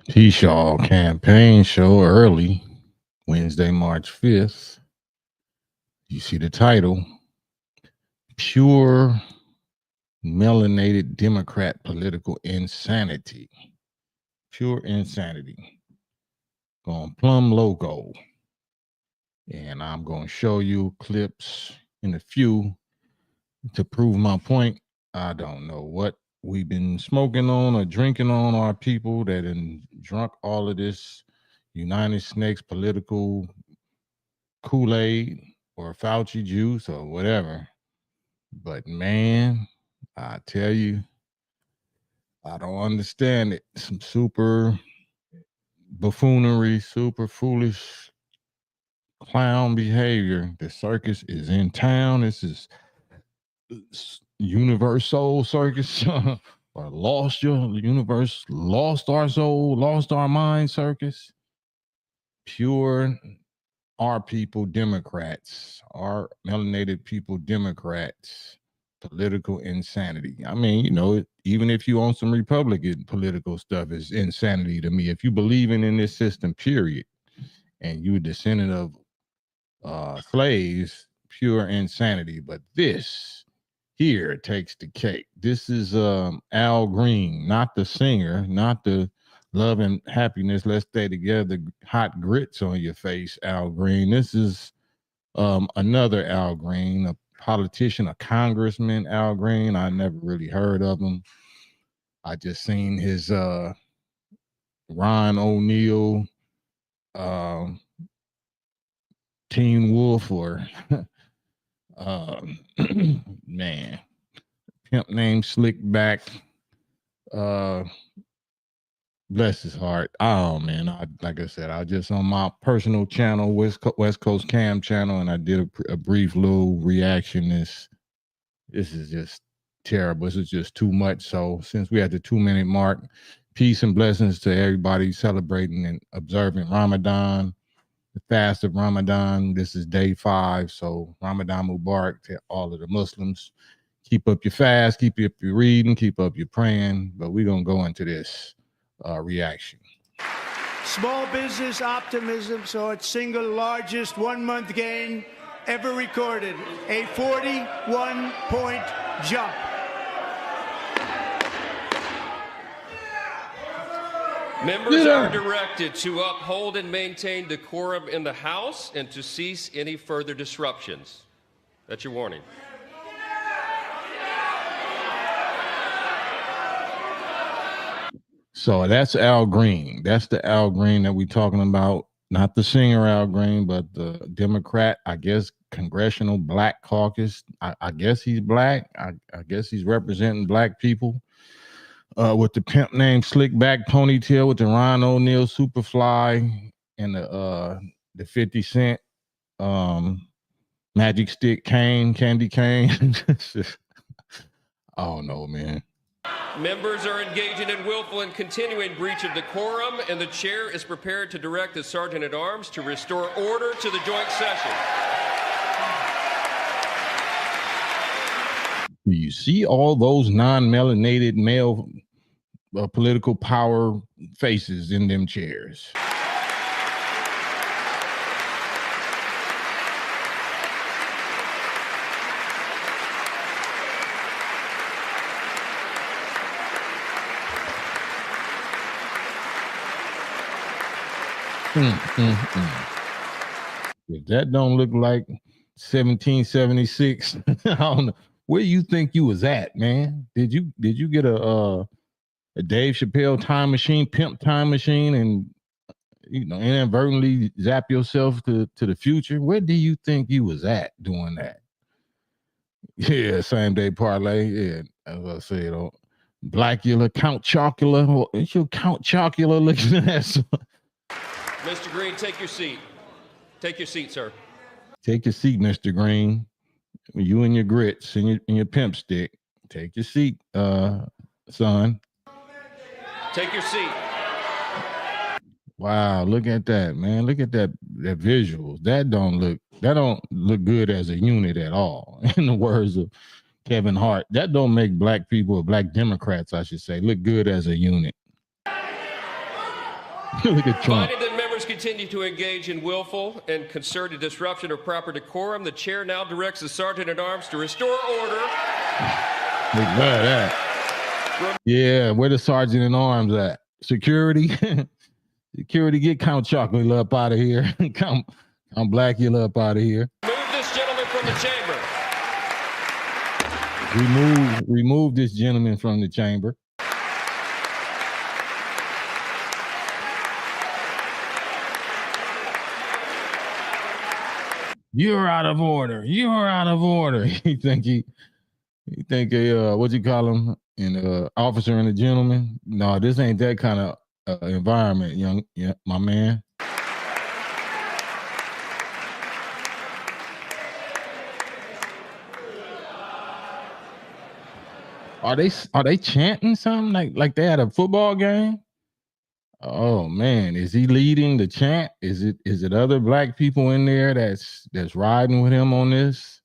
Peace, y'all. Campaign show early, Wednesday, March 5th. You see the title, Pure Melanated Democrat Political Insanity. Pure insanity. Going plumb loco. And I'm going to show you clips in a few to prove my point. I don't know what we've been smoking on or drinking on our people that drunk all of this United Snakes political Kool-Aid or Fauci juice or whatever. But man, I tell you, I don't understand it. Some super buffoonery, super foolish clown behavior. The circus is in town. This is Universal Circus or Lost Your Universe, Lost Our Soul, Lost Our Mind Circus. Pure our people Democrats, our melanated people Democrats, political insanity. I mean, even if you own some Republican political stuff, is insanity to me. If you believe in this system, period, and you're a descendant of slaves, pure insanity. But this here takes the cake. This is Al Green, not the singer, not the love and happiness, let's stay together, hot grits on your face, Al Green. This is another Al Green, a politician, a congressman, Al Green. I never really heard of him. I just seen his Ron O'Neal, Teen Wolf, or man, pimp named Slickback. Bless his heart. Oh man, like I said, I just on my personal channel, West Coast Cam channel, and I did a brief little reaction. This is just terrible. This is just too much. So since we at the 2-minute mark, peace and blessings to everybody celebrating and observing Ramadan, the fast of Ramadan. This is day 5, so Ramadan Mubarak to all of the Muslims. Keep up your fast, keep up your reading, keep up your praying. But we're gonna go into this reaction. Small business optimism saw its single largest one-month gain ever recorded, a 41-point jump. Members are directed to uphold and maintain decorum in the House and to cease any further disruptions. That's your warning. So that's Al Green. That's the Al Green that we're talking about. Not the singer Al Green, but the Democrat, I guess, Congressional Black Caucus. I guess he's black. I guess he's representing black people. With the pimp name Slickback ponytail with the Ron O'Neal Superfly and the 50 Cent magic stick cane, candy cane. I don't know, man. Members are engaging in willful and continuing breach of decorum, and the chair is prepared to direct the Sergeant-at-Arms to restore order to the joint session. Do you see all those non-melanated male political power faces in them chairs? If that don't look like 1776, I don't know. Where you think you was at, man? Did you get a Dave Chappelle time machine, pimp time machine, and inadvertently zap yourself to the future? Where do you think you was at doing that? Yeah, same day parlay. Yeah, as I said, Blackula, Count Chocula. It's your Count Chocula looking at that. Mr. Green, take your seat. Take your seat, sir. Take your seat, Mr. Green. You and your grits and your pimp stick. Take your seat, son. Take your seat. Wow, look at that, man. Look at that visuals. That don't look good as a unit at all. In the words of Kevin Hart, that don't make black people, or black Democrats, I should say, look good as a unit. Look at Trump. Finding that members continue to engage in willful and concerted disruption of proper decorum, the chair now directs the sergeant-at-arms to restore order. We love that. Yeah, where the sergeant-at-arms at? Security? Security, get Count Chocolate up out of here. Count Blackula up out of here. Move this gentleman from the chamber. Remove this gentleman from the chamber. You're out of order. You're out of order. You think a what you call him? An officer and a gentleman? No, this ain't that kind of environment, my man. Are they chanting something like they at a football game? Oh man, is he leading the chant? Is it other black people in there that's riding with him on this?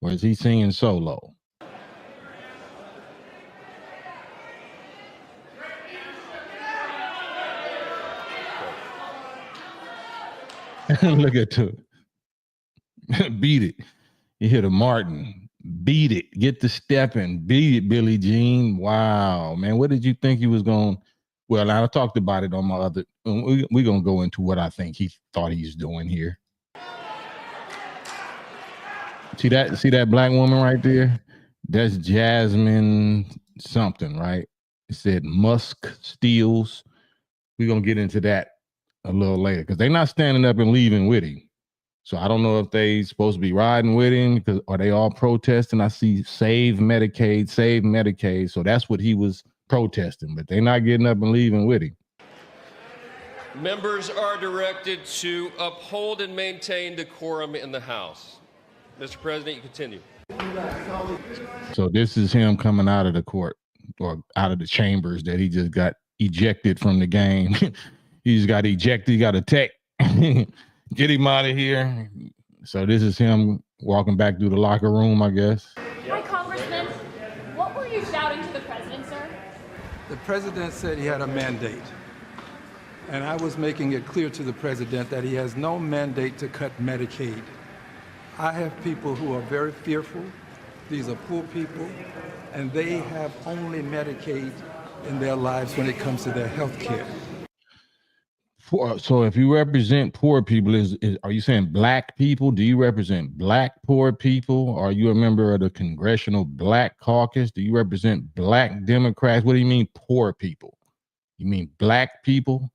Or is he singing solo? Look at it. Beat it. You hit a Martin. Beat it. Get the stepping. Beat it, Billie Jean. Wow, man. What did you think he was going? Well, I talked about it on my other. We're going to go into what I think he thought he's doing here. See that black woman right there? That's Jasmine something, right? It said Musk steals. We're going to get into that a little later because they're not standing up and leaving with him. So I don't know if they supposed to be riding with him because are they all protesting? I see save Medicaid, save Medicaid. So that's what he was protesting, but they're not getting up and leaving with him. Members are directed to uphold and maintain decorum in the House. Mr. President, you continue. So this is him coming out of the court or out of the chambers that he just got ejected from the game. He just got ejected. He got a tech. Get him out of here. So this is him walking back through the locker room, I guess. Hi, Congressman. What were you shouting to the president, sir? The president said he had a mandate. And I was making it clear to the president that he has no mandate to cut Medicaid. I have people who are very fearful. These are poor people, and they have only Medicaid in their lives when it comes to their health care. So if you represent poor people, are you saying black people? Do you represent black poor people? Are you a member of the Congressional Black Caucus? Do you represent black Democrats? What do you mean poor people? You mean black people?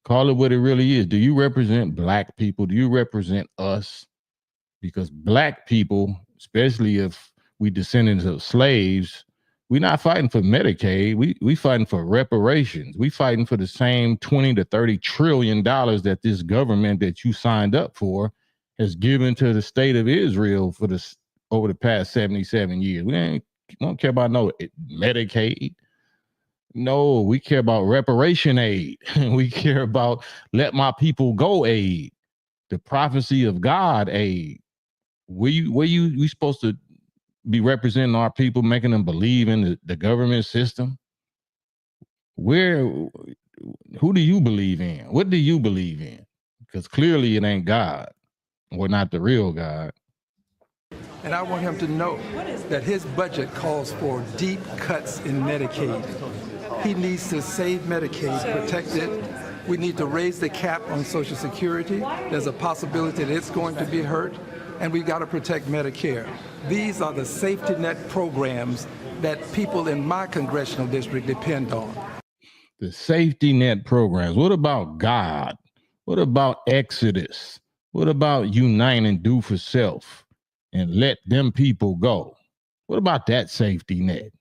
Call it what it really is. Do you represent black people? Do you represent us? Because black people, especially if we descendants of slaves, we're not fighting for Medicaid. We fighting for reparations. We fighting for the same 20 to 30 trillion dollars that this government that you signed up for has given to the state of Israel for over the past 77 years. We don't care about no Medicaid. No, we care about reparation aid. We care about let my people go aid. The prophecy of God aid. We supposed to be representing our people, making them believe in the government system? Who do you believe in? What do you believe in? Because clearly it ain't God, or not the real God. And I want him to know that his budget calls for deep cuts in Medicaid. He needs to save Medicaid, protect it. We need to raise the cap on Social Security. There's a possibility that it's going to be hurt. And we've got to protect Medicare. These are the safety net programs that people in my congressional district depend on. The safety net programs. What about God? What about Exodus? What about unite and do for self and let them people go? What about that safety net?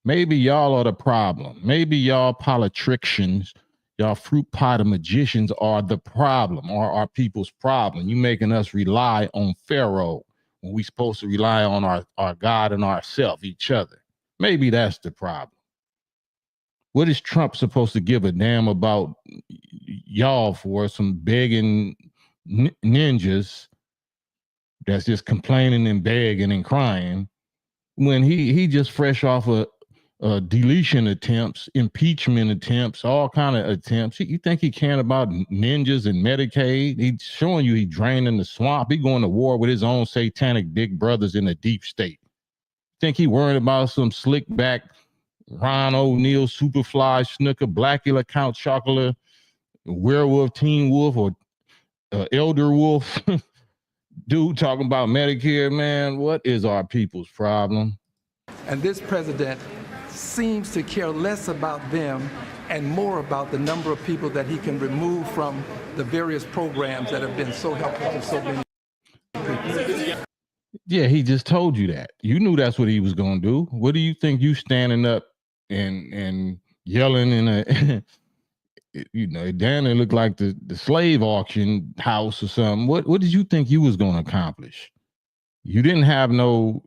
Maybe y'all are the problem. Maybe y'all politicians, y'all fruit pot of magicians are the problem, or our people's problem. You making us rely on Pharaoh when we supposed to rely on our God and ourselves, each other. Maybe that's the problem. What is Trump supposed to give a damn about y'all for? Some begging ninjas that's just complaining and begging and crying when he just fresh off a deletion attempts, impeachment attempts, all kind of attempts. You think he caring about ninjas and Medicaid? He's showing you he draining the swamp. He going to war with his own satanic big brothers in the deep state. Think he worried about some slick back Ron O'Neal, Superfly, Snooker, Blackula, Count Chocula, Werewolf, Teen Wolf, or Elder Wolf? Dude talking about Medicare, man. What is our people's problem? And this president seems to care less about them and more about the number of people that he can remove from the various programs that have been so helpful to so many people. Yeah, he just told you that. You knew that's what he was going to do. What do you think you standing up and yelling in a, you know, damn, it looked like the slave auction house or something. What did you think you was going to accomplish? You didn't have no,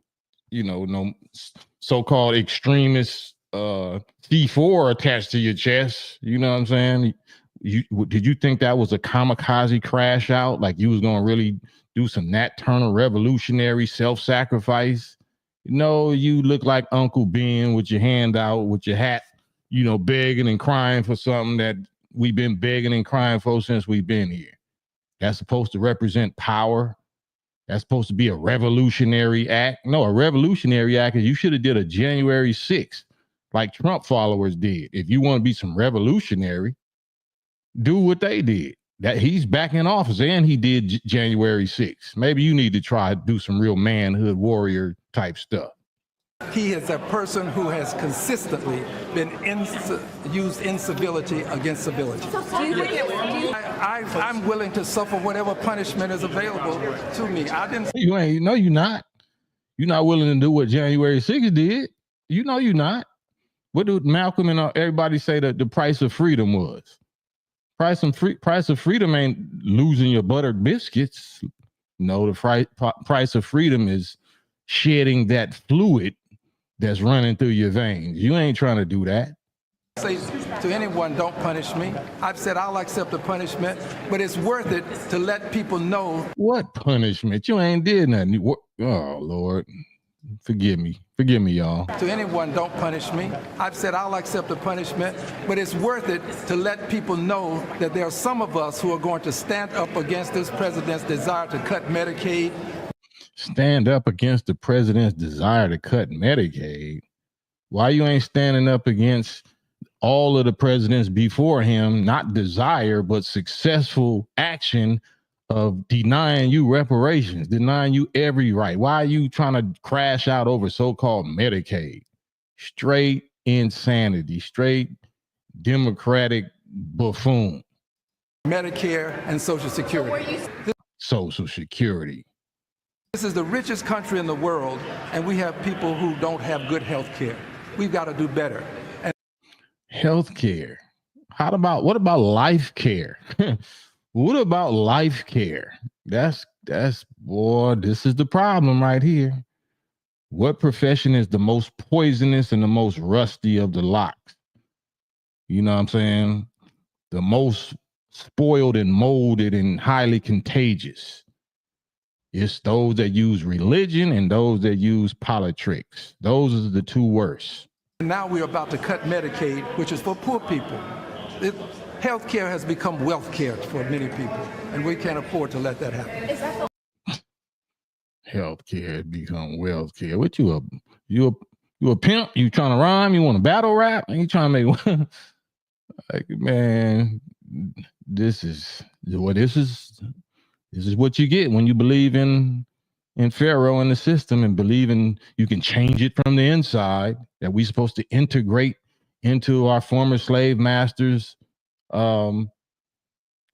you know, no so-called extremist C4 attached to your chest. You know what I'm saying? Did you think that was a kamikaze crash out? Like you was going to really do some Nat Turner revolutionary self-sacrifice? No, you look like Uncle Ben with your hand out, with your hat, you know, begging and crying for something that we've been begging and crying for since we've been here. That's supposed to represent power. That's supposed to be a revolutionary act. No, a revolutionary act is you should have did a January 6th like Trump followers did. If you want to be some revolutionary, do what they did. That he's back in office and he did January 6th. Maybe you need to try to do some real manhood warrior type stuff. He is a person who has consistently been used incivility against civility. I'm willing to suffer whatever punishment is available to me. I didn't. You ain't. No, you're not. You're not willing to do what January 6th did. You know you're not. What did Malcolm and everybody say that the price of freedom was? Price of freedom ain't losing your buttered biscuits. No, the price of freedom is shedding that fluid that's running through your veins. You ain't trying to do that. Say to anyone, don't punish me. I've said I'll accept the punishment, but it's worth it to let people know. What punishment? You ain't did nothing. Oh, Lord. Forgive me, y'all. To anyone, don't punish me. I've said I'll accept the punishment, but it's worth it to let people know that there are some of us who are going to stand up against this president's desire to cut Medicaid. Stand up against the president's desire to cut Medicaid? Why you ain't standing up against all of the presidents before him, not desire, but successful action of denying you reparations, denying you every right? Why are you trying to crash out over so-called Medicaid? Straight insanity, straight Democratic buffoon. Medicare and Social Security. Social Security. This is the richest country in the world, and we have people who don't have good health care. We've got to do better. Health care. What about life care? What about life care? That's boy, this is the problem right here. What profession is the most poisonous and the most rusty of the locks? You know what I'm saying? The most spoiled and molded and highly contagious. It's those that use religion and those that use politics. Those are the two worst. Now we're about to cut Medicaid, which is for poor people. Health care has become wealth care for many people, and we can't afford to let that happen. Health care has become wealth care. What you a pimp? You trying to rhyme? You want to battle rap? And you trying to make like, man, this is what you get when you believe in Pharaoh and the system and believe in you can change it from the inside, that we're supposed to integrate into our former slave masters'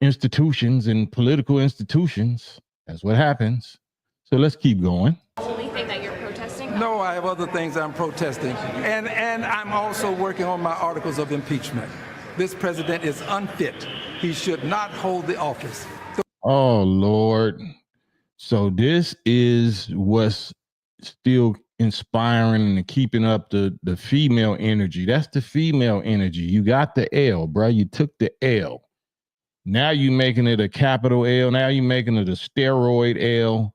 institutions and political institutions. That's what happens. So let's keep going. Only thing that you're protesting? No, I have other things I'm protesting. And I'm also working on my articles of impeachment. This president is unfit. He should not hold the office. Oh, Lord. So this is what's still inspiring and keeping up the female energy. That's the female energy. You got the L, bro. You took the L. Now you making it a capital L. Now you making it a steroid L.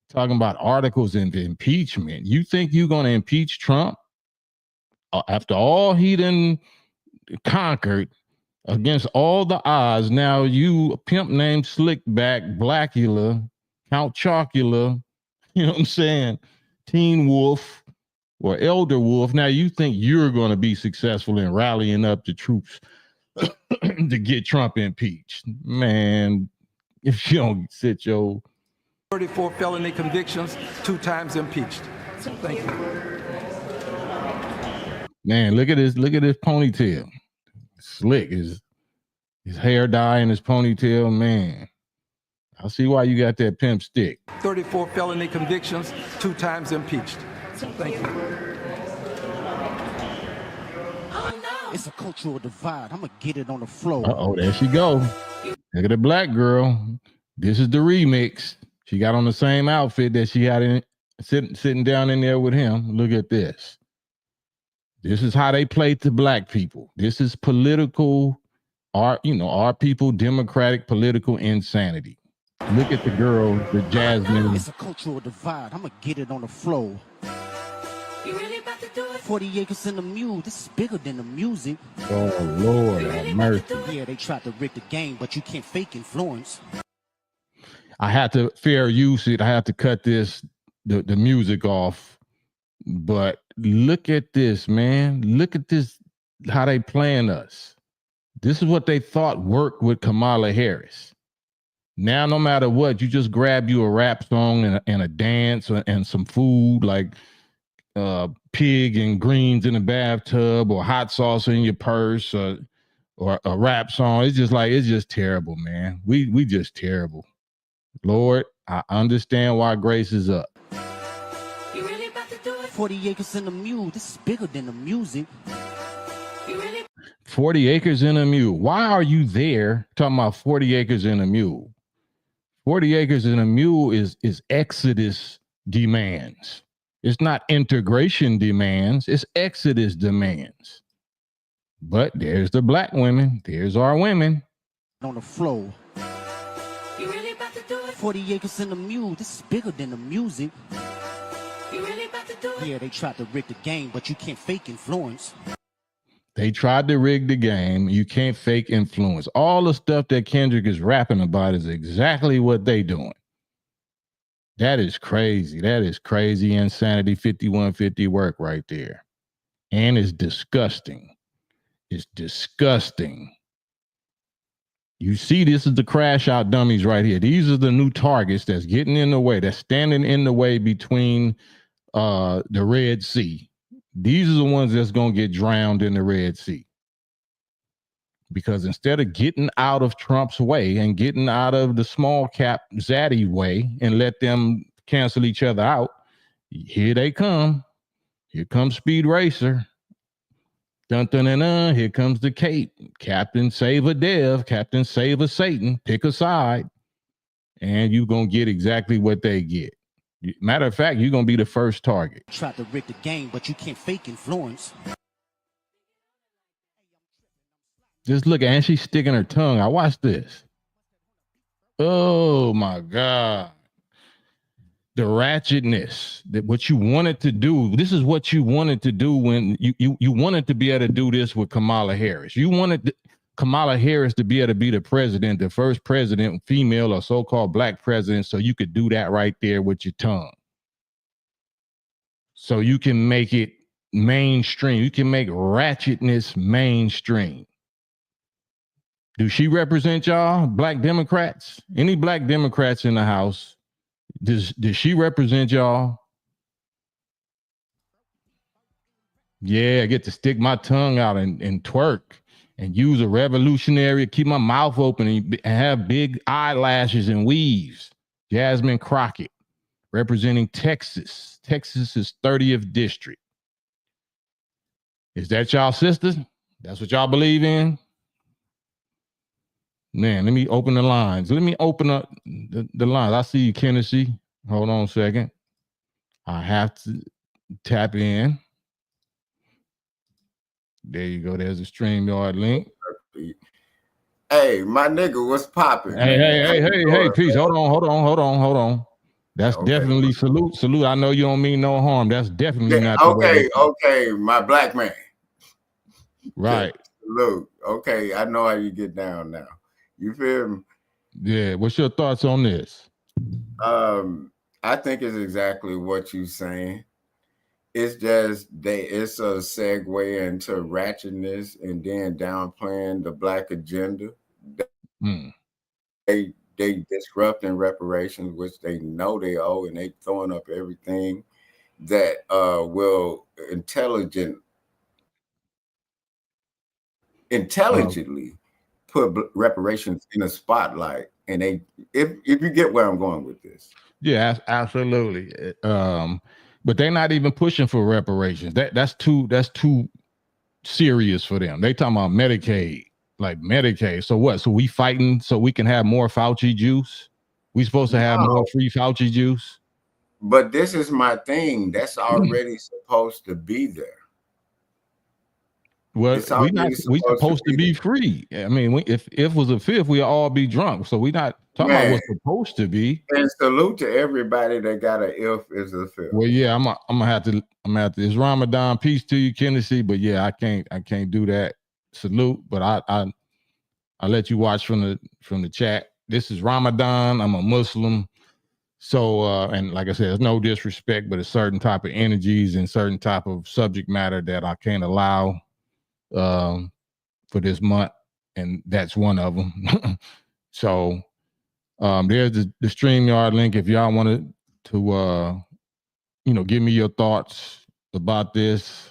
Talking about articles of impeachment. You think you're going to impeach Trump? after all he done conquered, against all the odds, now you a pimp named Slickback, Blackula, Count Chocula, you know what I'm saying, Teen Wolf or Elder Wolf. Now you think you're going to be successful in rallying up the troops to get Trump impeached. Man, if you don't sit your 34 felony convictions, 2 times impeached. Thank you. Man, look at this ponytail. Slick, his hair dye and his ponytail, man. I see why you got that pimp stick. 34 felony convictions, 2 times impeached. Thank you. It's a cultural divide. I'm gonna get it on the floor. Uh-oh, there she go. Look at the black girl. This is the remix. She got on the same outfit that she had in sitting down in there with him. Look at this. This is how they play to black people. This is political, our people, democratic political insanity. Look at the girl, the Jasmine. It's a cultural divide. I'm gonna get it on the floor. You really about to do it? 40 acres in the mule. This is bigger than the music. Oh Lord, have mercy. Yeah, they tried to rig the game, but you can't fake influence. I had to fair use it. I had to cut the music off. But look at this, man. Look at this, how they playing us. This is what they thought worked with Kamala Harris. Now, no matter what, you just grab you a rap song and a dance and some food like pig and greens in a bathtub or hot sauce in your purse or a rap song. It's just terrible, man. We just terrible. Lord, I understand why Grace is up. 40 acres in the mule. This is bigger than the music. 40 acres in a mule. Why are you there talking about 40 acres in a mule? 40 acres in a mule is exodus demands. It's not integration demands. It's exodus demands. But there's the black women. There's our women. On the floor. You really about to do it? 40 acres in the mule. This is bigger than the music. You really about to do it? Yeah, they tried to rig the game, but you can't fake influence. They tried to rig the game. You can't fake influence. All the stuff that Kendrick is rapping about is exactly what they doing. That is crazy. That is crazy insanity 5150 work right there. And it's disgusting. It's disgusting. You see, this is the crash out dummies right here. These are the new targets that's getting in the way, that's standing in the way between the Red Sea. These are the ones that's going to get drowned in the Red Sea. Because instead of getting out of Trump's way and getting out of the small cap zaddy way and let them cancel each other out, here they come. Here comes Speed Racer. Dun, dun, dun, dun. Here comes the cape. Captain Save a Dev, Captain Save a Satan. Pick a side. And you're going to get exactly what they get. Matter of fact, you're going to be the first target. Tried to rig the game, but you can't fake influence. Just look, and she's sticking her tongue. I watched this. Oh my God. The ratchetness, that what you wanted to do. This is what you wanted to do when you wanted to be able to do this with Kamala Harris. You wanted Kamala Harris to be able to be the president, the first president, female or so-called black president, so you could do that right there with your tongue. So you can make it mainstream. You can make ratchetness mainstream. Do she represent y'all, black Democrats? Any black Democrats in the House? Does she represent y'all? Yeah, I get to stick my tongue out and twerk and use a revolutionary, keep my mouth open and have big eyelashes and weaves. Jasmine Crockett, representing Texas. Texas's 30th district. Is that y'all sisters? That's what y'all believe in? Man, let me open the lines. Let me open up the lines. I see you, Tennessee. Hold on a second. I have to tap in. There you go. There's a StreamYard link. Hey, my nigga, what's popping? Hey, peace. Hold on. That's definitely salute. I know you don't mean no harm. That's definitely not the way. Okay, my black man. Right. Look, okay, I know how you get down now. You feel me? Yeah. What's your thoughts on this? I think it's exactly what you're saying. It's just it's a segue into ratchetness and then downplaying the black agenda. Hmm. They disrupting reparations, which they know they owe, and they throwing up everything that will intelligently put reparations in a spotlight. And if you get where I'm going with this. Yeah, absolutely. But they're not even pushing for reparations. That's too serious for them. They talking about Medicaid, like Medicaid. So what? So we fighting so we can have more Fauci juice? We supposed to have more free Fauci juice? But this is my thing. That's already supposed to be there. Well, we supposed to be free. I mean, if was a fifth, we all be drunk. So we not talking about what's supposed to be. And salute to everybody that got a if is a fifth. Well, yeah, I'm gonna have to. It's Ramadan. Peace to you, Tennessee. But yeah, I can't do that. Salute, but I let you watch from the chat. This is Ramadan. I'm a Muslim. So, and like I said, there's no disrespect, but a certain type of energies and certain type of subject matter that I can't allow for this month, and that's one of them. So, there's the StreamYard link if y'all wanted to, give me your thoughts about this.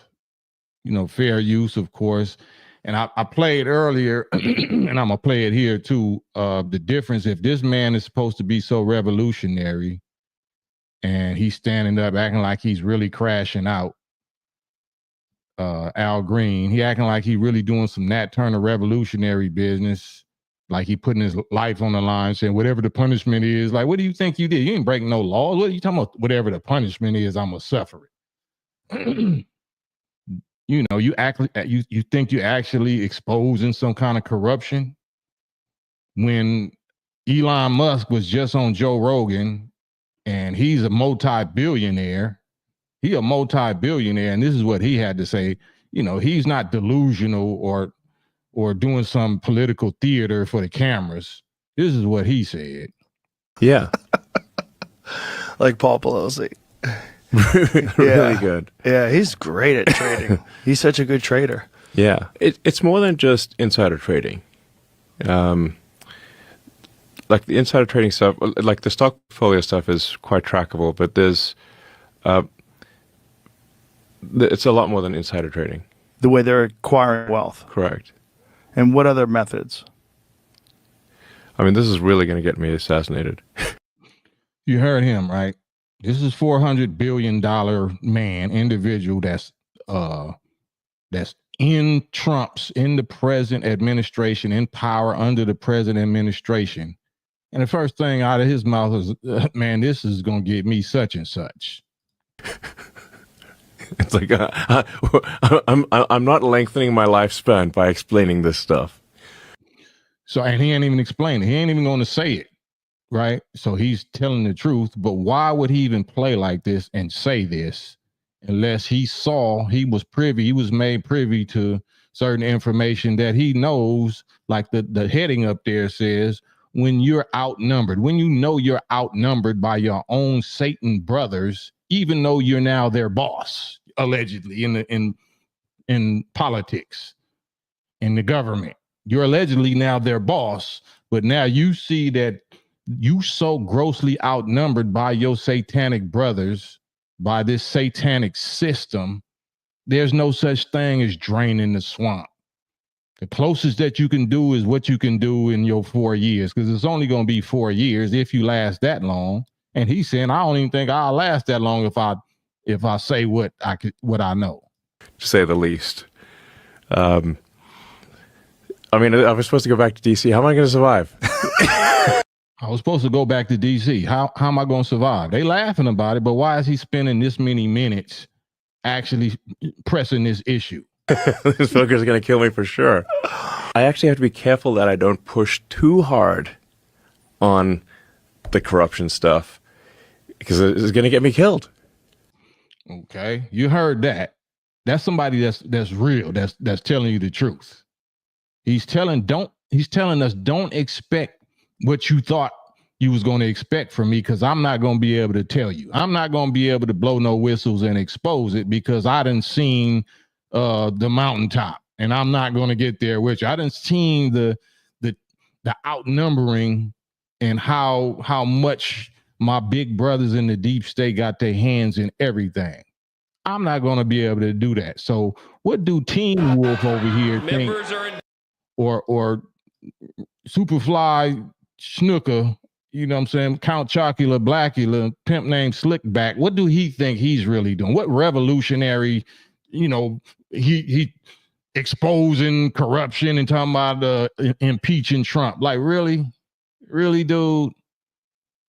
Fair use, of course. And I played earlier, and I'm gonna play it here too. The difference if this man is supposed to be so revolutionary, and he's standing up acting like he's really crashing out. Al Green, he acting like he really doing some Nat Turner revolutionary business, like he putting his life on the line, saying whatever the punishment is. Like, what do you think you did? You ain't breaking no laws. What are you talking about? Whatever the punishment is, I'm gonna suffer it. You act you think you're actually exposing some kind of corruption when Elon Musk was just on Joe Rogan and he's a multi-billionaire. He a multi-billionaire, and this is what he had to say. He's not delusional or doing some political theater for the cameras. This is what he said. Yeah. Like Paul Pelosi. Really good. Yeah, he's great at trading. He's such a good trader. Yeah. It's more than just insider trading. Like the insider trading stuff, like the stock portfolio stuff is quite trackable, but there's it's a lot more than insider trading. The way they're acquiring wealth. Correct. And what other methods? I mean, this is really going to get me assassinated. You heard him, right? This is $400 billion individual that's in the present administration, in power under the present administration. And the first thing out of his mouth is, man, this is going to get me such and such. It's like, I'm not lengthening my lifespan by explaining this stuff. So, and he ain't even explaining. He ain't even going to say it, right? So he's telling the truth. But why would he even play like this and say this unless he was made privy to certain information that he knows, like the heading up there says, when you're outnumbered, when you're outnumbered by your own Satan brothers, even though you're now their boss, allegedly in politics, in the government, you're allegedly now their boss, but now you see that you so grossly outnumbered by your satanic brothers, by this satanic system, there's no such thing as draining the swamp. The closest that you can do is what you can do in your 4 years, because it's only going to be 4 years if you last that long. And he's saying, I don't even think I'll last that long if I say what I know. To say the least. I mean, I was supposed to go back to DC. How am I going to survive? I was supposed to go back to DC. How am I going to survive? They laughing about it, but why is he spending this many minutes actually pressing this issue? This fucker's going to kill me for sure. I actually have to be careful that I don't push too hard on the corruption stuff because it's going to get me killed. Okay. You heard that. That's somebody that's real, that's telling you the truth. He's telling us don't expect what you thought you was going to expect from me, because I'm not going to be able to tell you. I'm not going to be able to blow no whistles and expose it, because I done seen the mountaintop, and I'm not going to get there with you. I done seen the outnumbering and how much my big brothers in the deep state got their hands in everything. I'm not going to be able to do that. So what do Teen Wolf over here think? Or Superfly Snooker, you know what I'm saying? Count Chocula Blackula, pimp named Slickback. What do he think he's really doing? What revolutionary, he exposing corruption and talking about impeaching Trump? Like, really, dude?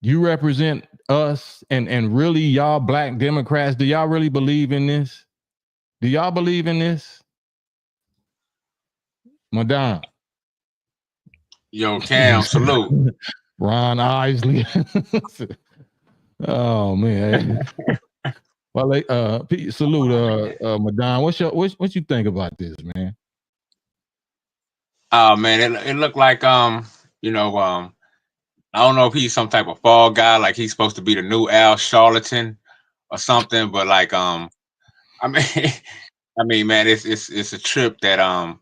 You represent us, and really, y'all black Democrats, do y'all really believe in this? Do y'all believe in this? Madame. Yo, Cam, salute. Ron Isley. Oh man. Well, salute, Madame. What you think about this, man? Oh man, it looked like I don't know if he's some type of fall guy, like he's supposed to be the new Al Charlatan or something, but like I mean, man, it's a trip that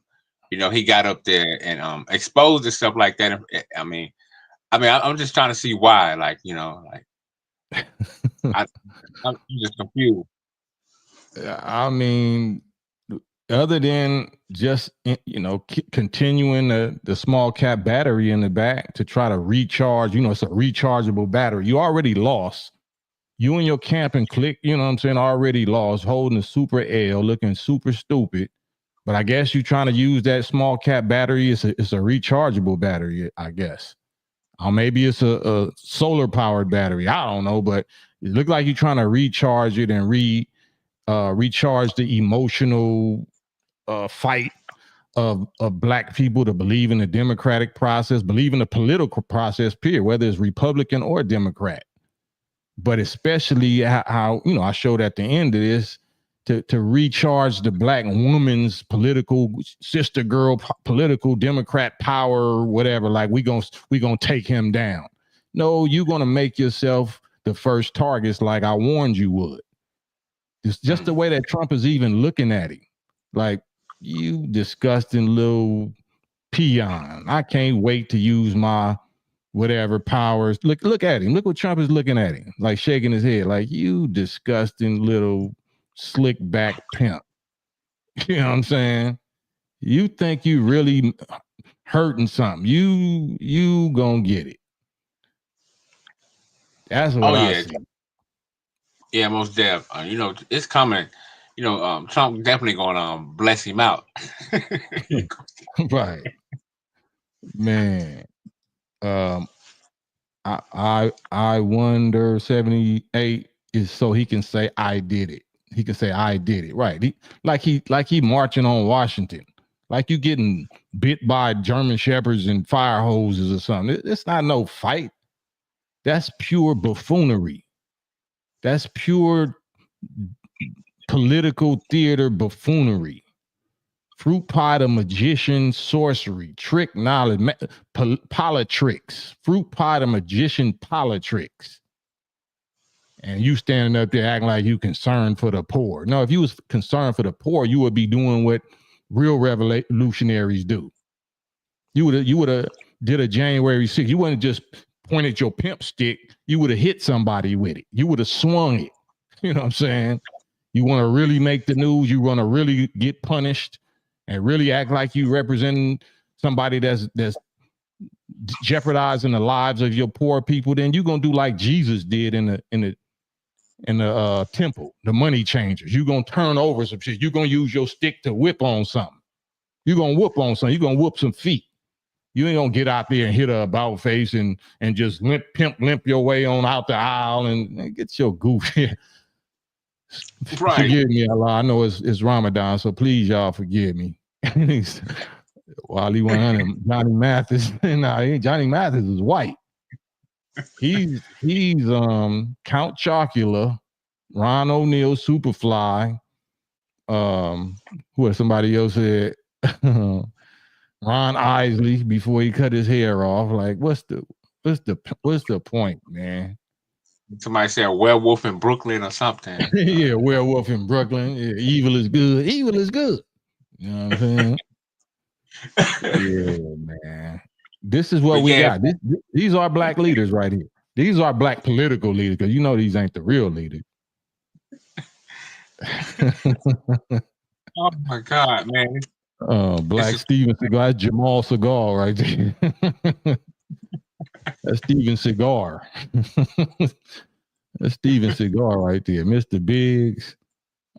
he got up there and exposed and stuff like that. I'm just trying to see why, I'm just confused. I mean, other than just continuing the small cap battery in the back to try to recharge, it's a rechargeable battery. You already lost. You and your camp and clique, already lost, holding a super L, looking super stupid. But I guess you're trying to use that small cap battery. It's a rechargeable battery, I guess. Or maybe it's a solar powered battery. I don't know, but it looked like you're trying to recharge it and recharge the emotional fight of black people to believe in the democratic process, believe in the political process, period, whether it's Republican or Democrat. But especially how I showed at the end of this to recharge the black woman's political sister girl, political Democrat power, whatever. Like we gonna take him down. No, you're gonna make yourself the first targets, like I warned you would. It's just the way that Trump is even looking at him, like, you disgusting little peon. I can't wait to use my whatever powers. Look at him. Look what Trump is looking at him, like shaking his head, like, you disgusting little slick back pimp. You know what I'm saying? You think you really hurting something. You gonna get it. That's what I see. Yeah, most def. It's coming. Trump definitely gonna bless him out. Right. Man. I wonder 78 is so he can say I did it. He can say I did it. Right. He marching on Washington. Like you getting bit by German shepherds and fire hoses or something. It's not no fight. That's pure buffoonery. That's pure political theater buffoonery. Fruit pie to magician sorcery, trick knowledge, politricks. Fruit pie to magician politricks. And you standing up there acting like you concerned for the poor. No, if you was concerned for the poor, you would be doing what real revolutionaries do. You would have did a January 6th. You wouldn't just pointed your pimp stick. You would have hit somebody with it. You would have swung it. You know what I'm saying? You want to really make the news. You want to really get punished and really act like you representing somebody that's jeopardizing the lives of your poor people. Then you're gonna do like Jesus did in the temple, the money changers. You're gonna turn over some shit. You're gonna use your stick to whip on something. You're gonna whoop on something. You're gonna whoop some feet. You ain't gonna get out there and hit a about face and just limp your way on out the aisle and get your goof here. Right. Forgive me, Allah. I know it's Ramadan, so please, y'all, forgive me. Wally 100, Johnny Mathis. Nah, Johnny Mathis is white. He's Count Chocula, Ron O'Neal, Superfly, Who was somebody else said? Ron Isley before he cut his hair off. Like, what's the point, man? Somebody said a werewolf in Brooklyn or something. Yeah, werewolf in Brooklyn. Yeah, evil is good. Evil is good. You know what I'm saying? Yeah, man. This is what But we yeah, got. These are black leaders right here. These are black political leaders, because you know these ain't the real leaders. oh my God, man. Black Steven Seagal. That's Jamal Seagal right there. That's Steven Seagal. That's Steven Seagal right there. Mr. Biggs.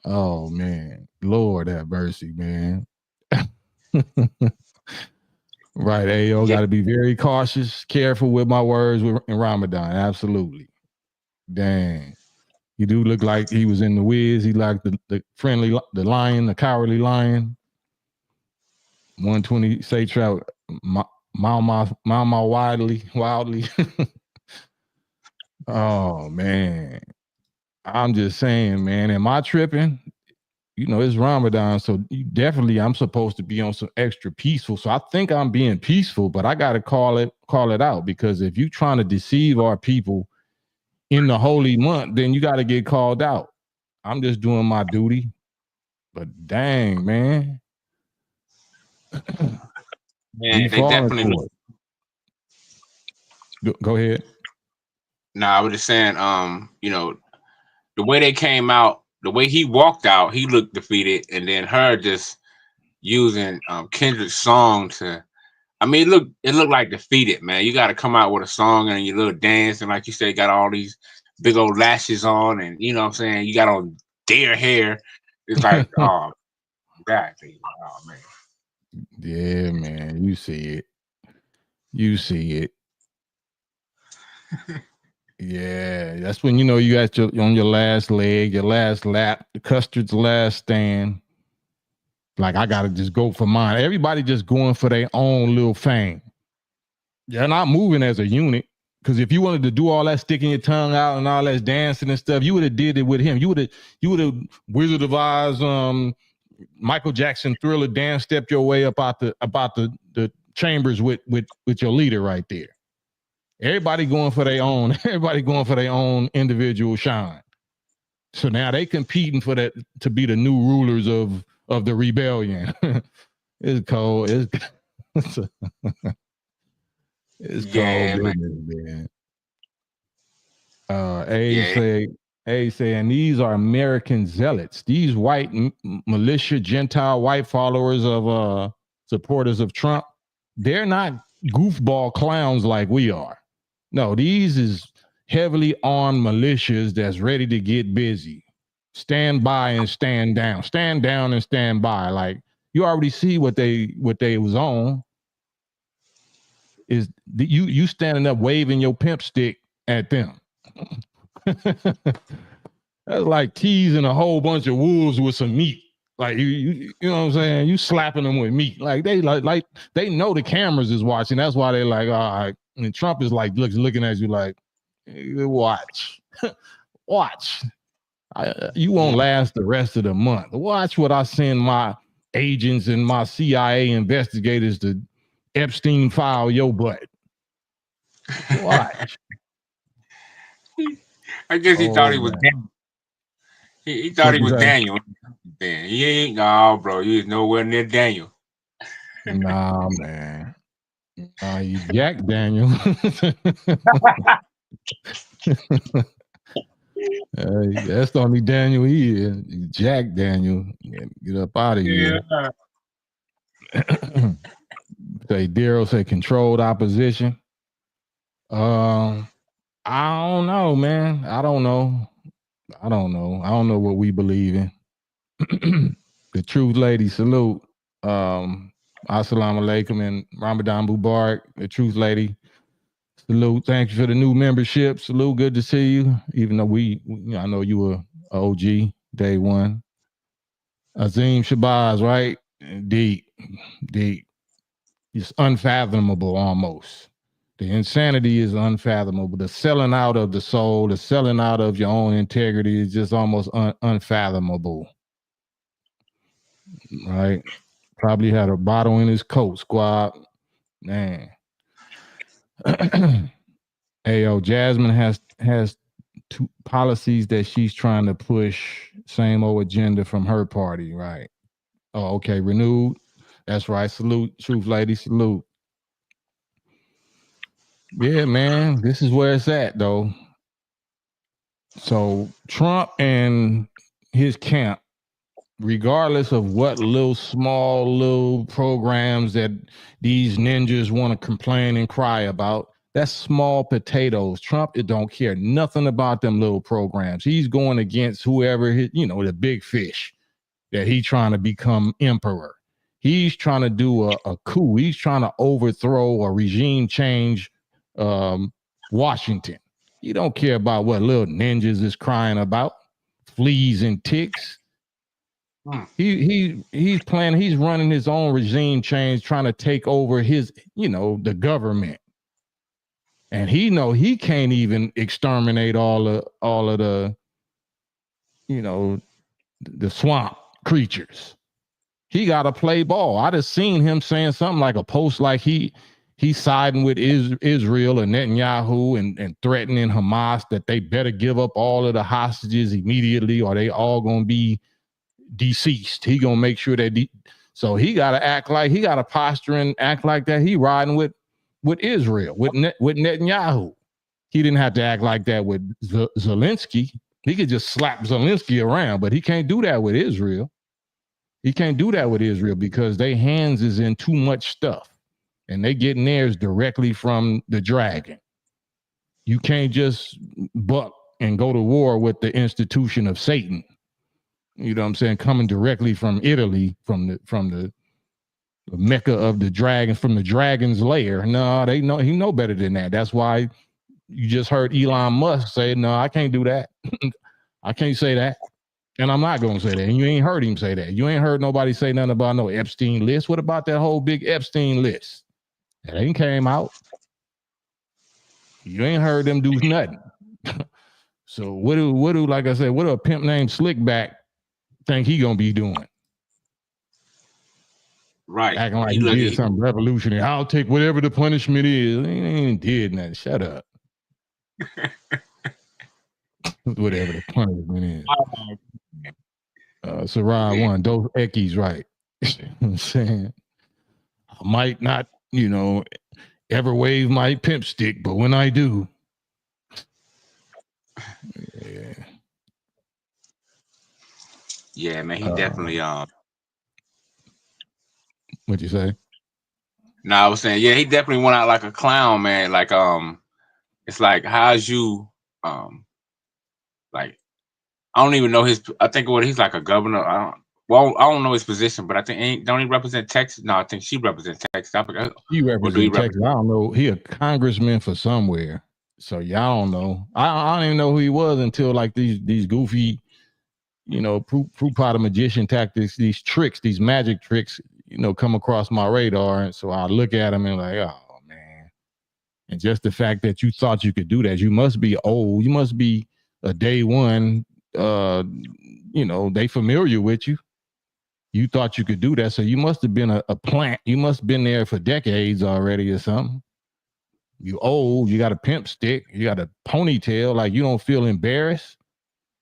Oh man. Lord have mercy, man. Right, Ayo, got to be very cautious, careful with my words in Ramadan. Absolutely. Dang. He do look like he was in the Wiz. He like the friendly, the lion, the cowardly lion. 120 say trout, mama wildly. Oh man. I'm just saying, man, am I tripping? You know, it's Ramadan, so definitely I'm supposed to be on some extra peaceful. So I think I'm being peaceful, but I gotta call it out, because if you trying to deceive our people in the holy month, then you got to get called out. I'm just doing my duty. But dang, man. Man, they definitely go ahead. No, I was just saying, you know, the way they came out, the way he walked out, he looked defeated, and then her just using Kendrick's song to, I mean, it looked like defeated, man. You got to come out with a song and your little dance, and like you said, got all these big old lashes on, and you know what I'm saying, you got on deer hair. It's like, oh, exactly. Oh man. Yeah, man. You see it. Yeah, that's when you know you got on your last leg, your last lap, the custard's last stand. Like, I gotta just go for mine. Everybody just going for their own little fame. You're not moving as a unit. Because if you wanted to do all that sticking your tongue out and all that dancing and stuff, you would have did it with him. You would have Wizard of Oz, Michael Jackson Thriller dance stepped your way up out the chambers with your leader right there. Everybody going for their own. Everybody going for their own individual shine. So now they competing for that to be the new rulers of the rebellion. It's cold. It's cold business, man. A saying these are American zealots. These white militia, Gentile white followers of supporters of Trump. They're not goofball clowns like we are. No, these is heavily armed militias that's ready to get busy. Stand by and stand down. Stand down and stand by. Like, you already see what they was on. Is you standing up waving your pimp stick at them. That's like teasing a whole bunch of wolves with some meat. Like, you know what I'm saying? You slapping them with meat. Like they they know the cameras is watching. That's why they like, all right. And Trump is like looking at you like, hey, watch. Watch. You won't last the rest of the month. Watch what I send my agents and my CIA investigators to Epstein file your butt. Watch. I guess he thought he was Daniel. He thought he was Daniel. Then he ain't. No, bro, you was nowhere near Daniel. Nah, man. You Jack Daniel. That's the only Daniel he is. Jack Daniel. Get up out of here. Say Daryl, say controlled opposition. I don't know, man. I don't know what we believe in. The truth lady, salute. Assalamu alaikum and Ramadan Mubarak. The truth lady, salute. Thank you for the new membership. Salute, good to see you. Even though I know you were OG day one. Azim Shabazz, right? Deep. It's unfathomable almost. The insanity is unfathomable. The selling out of the soul, the selling out of your own integrity is just almost unfathomable. right? Probably had a bottle in his coat, squad. Man. Hey, yo, Jasmine has two policies that she's trying to push. Same old agenda from her party, right? Oh, okay. Renewed. That's right. Salute, truth lady. Salute. Yeah, man. This is where it's at, though. So Trump and his camp, regardless of what little programs that these ninjas want to complain and cry about, that's small potatoes. Trump, it don't care nothing about them little programs. He's going against whoever, the big fish that he's trying to become emperor. He's trying to do a coup. He's trying to overthrow a regime change Washington. He don't care about what little ninjas is crying about, fleas and ticks. He's planning, he's running his own regime change, trying to take over his, the government. And he can't even exterminate all of the, the swamp creatures. He got to play ball. I just seen him saying something like a post like he's siding with Israel and Netanyahu and threatening Hamas that they better give up all of the hostages immediately or they all gonna be deceased. He gonna make sure that so he gotta act like he gotta posture and act like that he riding with Israel, with Netanyahu. He didn't have to act like that with Zelensky. He could just slap Zelensky around, but he can't do that with Israel. He can't do that with Israel because their hands is in too much stuff and they getting theirs directly from the dragon. You can't just buck and go to war with the institution of Satan. You know what I'm saying? Coming directly from Italy, from the Mecca of the dragon, from the dragon's lair. No, he know better than that. That's why you just heard Elon Musk say, no, I can't do that. I can't say that. And I'm not going to say that. And you ain't heard him say that. You ain't heard nobody say nothing about no Epstein list. What about that whole big Epstein list? That ain't came out. You ain't heard them do nothing. So what do, like I said, what do a pimp named Slickback think he going to be doing? Right. Acting like he did something revolutionary. I'll take whatever the punishment is. He ain't did nothing. Shut up. Whatever the punishment is. Sarai one, those Eckies, right. I'm saying I might not, ever wave my pimp stick, but when I do, yeah, man, he definitely what'd you say? No, I was saying, yeah, he definitely went out like a clown, man. Like it's like how's you like I don't even know I think he's like a governor. I don't know his position, but I think don't he represent Texas? No, I think she represents Texas. I forgot. He represents Texas. I don't know. He a congressman for somewhere. So y'all don't know. I don't even know who he was until like these goofy, Prupata magician tactics, these tricks, these magic tricks, come across my radar. And so I look at him and like, oh man. And just the fact that you thought you could do that, you must be old. You must be a day one. They familiar with you. You thought you could do that. So you must have been a plant. You must have been there for decades already or something. You old, you got a pimp stick, you got a ponytail, like you don't feel embarrassed.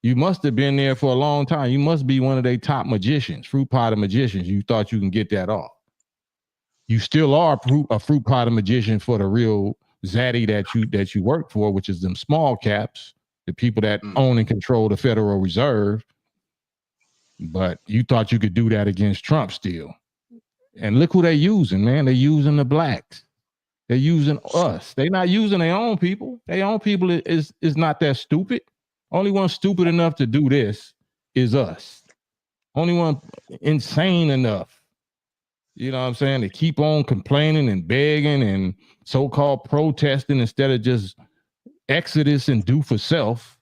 You must have been there for a long time. You must be one of their top magicians, fruit potter magicians. You thought you can get that off. You still are a fruit potter magician for the real zaddy that you work for, which is them small caps, the people that own and control the Federal Reserve. But you thought you could do that against Trump still. And look who they're using, man. They're using the blacks. They're using us. They're not using their own people. Their own people is not that stupid. Only one stupid enough to do this is us. Only one insane enough, you know what I'm saying, to keep on complaining and begging and so-called protesting instead of just exodus and do for self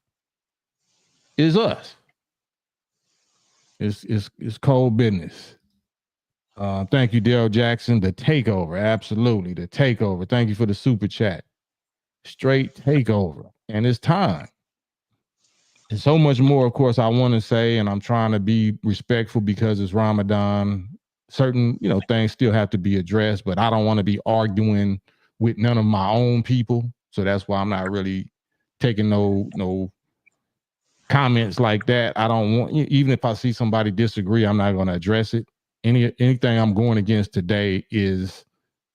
is us. It's cold business. Thank you, Daryl Jackson. The takeover, absolutely, the takeover. Thank you for the super chat. Straight takeover, and it's time. There's so much more, of course, I want to say, and I'm trying to be respectful because it's Ramadan. Certain, things still have to be addressed, but I don't want to be arguing with none of my own people. So that's why I'm not really taking no comments like that. I don't want, even if I see somebody disagree, I'm not going to address it. Anything I'm going against today is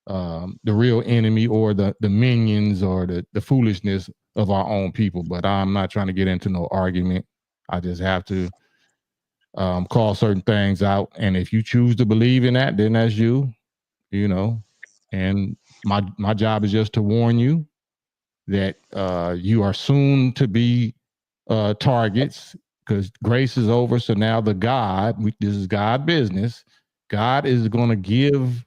the real enemy or the minions or the foolishness of our own people. But I'm not trying to get into no argument. I just have to call certain things out. And if you choose to believe in that, then that's you, and my job is just to warn you that you are soon to be targets, because grace is over. So now this is God business. God is going to give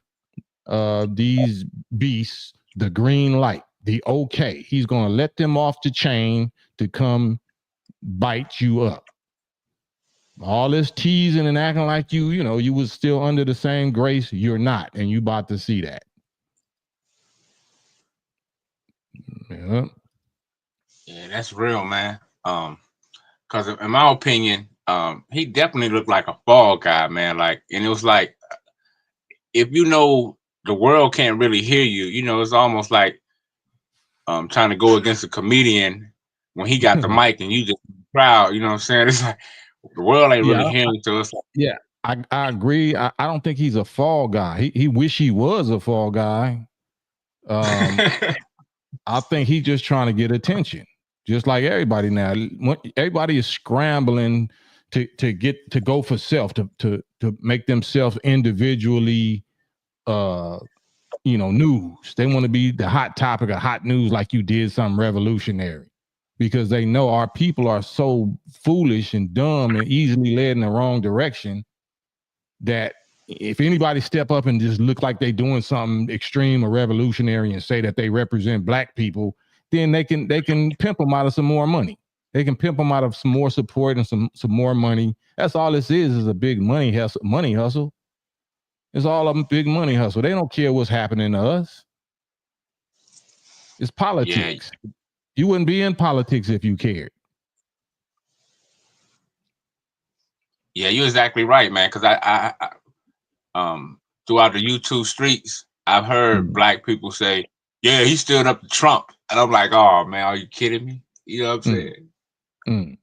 these beasts the green light, the okay. He's going to let them off the chain to come bite you up. All this teasing and acting like you was still under the same grace, you're not, and you about to see that. Yeah. Yeah, that's real, man. Because in my opinion, he definitely looked like a fall guy, man. Like, and it was like, if the world can't really hear you, it's almost like trying to go against a comedian when he got the mic and you just crowd. You know what I'm saying? It's like the world ain't really hearing, so it's like, yeah, I agree. I don't think he's a fall guy. He wish he was a fall guy. I think he's just trying to get attention, just like everybody now. Everybody is scrambling to go for self, to make themselves individually news. They want to be the hot topic of hot news, like you did something revolutionary, because they know our people are so foolish and dumb and easily led in the wrong direction that if anybody step up and just look like they doing something extreme or revolutionary and say that they represent black people, then they can pimp them out of some more money. They can pimp them out of some more support and some more money. That's all this is a big money hustle. It's all a big money hustle. They don't care what's happening to us. It's politics. Yeah. You wouldn't be in politics if you cared. Yeah, you're exactly right, man. Because I throughout the YouTube streets, I've heard black people say, "Yeah, he stood up to Trump," and I'm like, "Oh man, are you kidding me?" You know what I'm saying?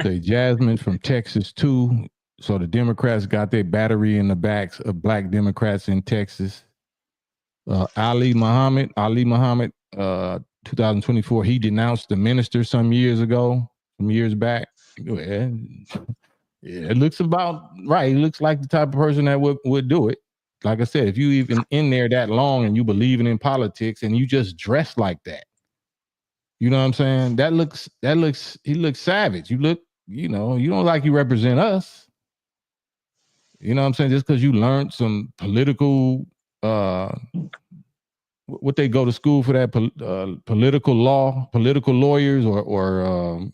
Say Jasmine from Texas too. So the Democrats got their battery in the backs of black Democrats in Texas. Ali Muhammad, 2024, he denounced the minister some years back. Yeah, it looks about right. He looks like the type of person that would do it. Like I said, if you even in there that long and you believing in politics and you just dress like that, you know what I'm saying? He looks savage. You look, you don't like you represent us. You know what I'm saying? Just because you learned some political what they go to school for that political lawyers or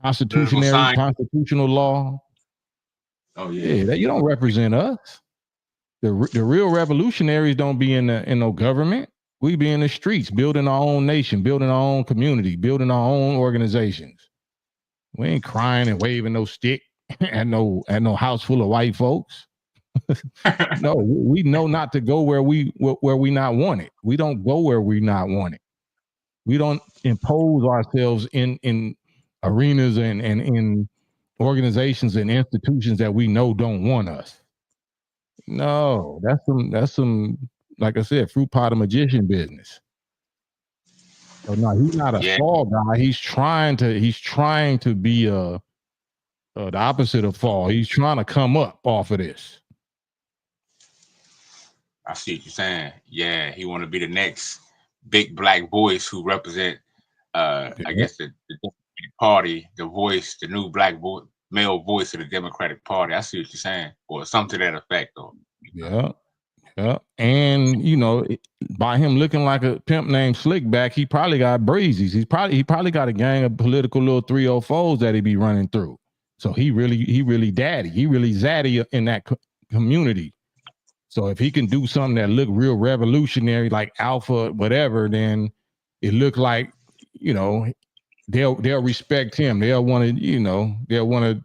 constitutional law. Oh yeah, that you don't represent us. The real revolutionaries don't be in no government. We be in the streets, building our own nation, building our own community, building our own organizations. We ain't crying and waving no stick at no house full of white folks. No, we know not to go where we not wanted. We don't go where we not wanted. We don't impose ourselves in arenas and in organizations and institutions that we know don't want us. No, that's some like I said, fruit pot of magician business. So no, he's not a fall guy. He's trying to be the opposite of fall. He's trying to come up off of this. I see what you're saying. Yeah, he want to be the next big black voice who represent, I guess the party, the voice, the new black male voice of the Democratic Party. I see what you're saying, or something to that effect, though. Yeah. And by him looking like a pimp named Slickback, he probably got breezies. He probably got a gang of political little 304s that he be running through. So he really daddy. He really zaddy in that community. So if he can do something that look real revolutionary, like alpha, whatever, then it look like, they'll respect him. They'll want to, you know, they'll want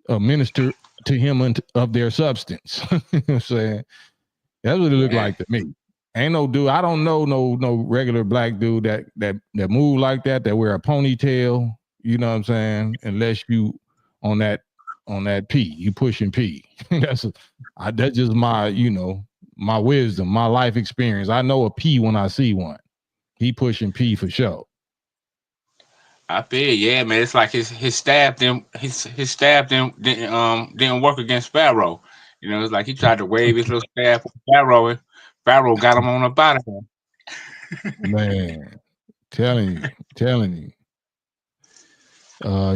to minister to him of their substance. You know what I'm saying? That's what it looked like to me. Ain't no dude. I don't know no regular black dude that move like that wear a ponytail. You know what I'm saying? Unless you on that P, you pushing P. that's just my, you know, my wisdom, my life experience. I know a P when I see one. He pushing P for sure. I feel, yeah, man. It's like his staff didn't work against Pharaoh. You know, it's like he tried to wave his little staff for Pharaoh, and Pharaoh got him on up out of here. Man, telling you.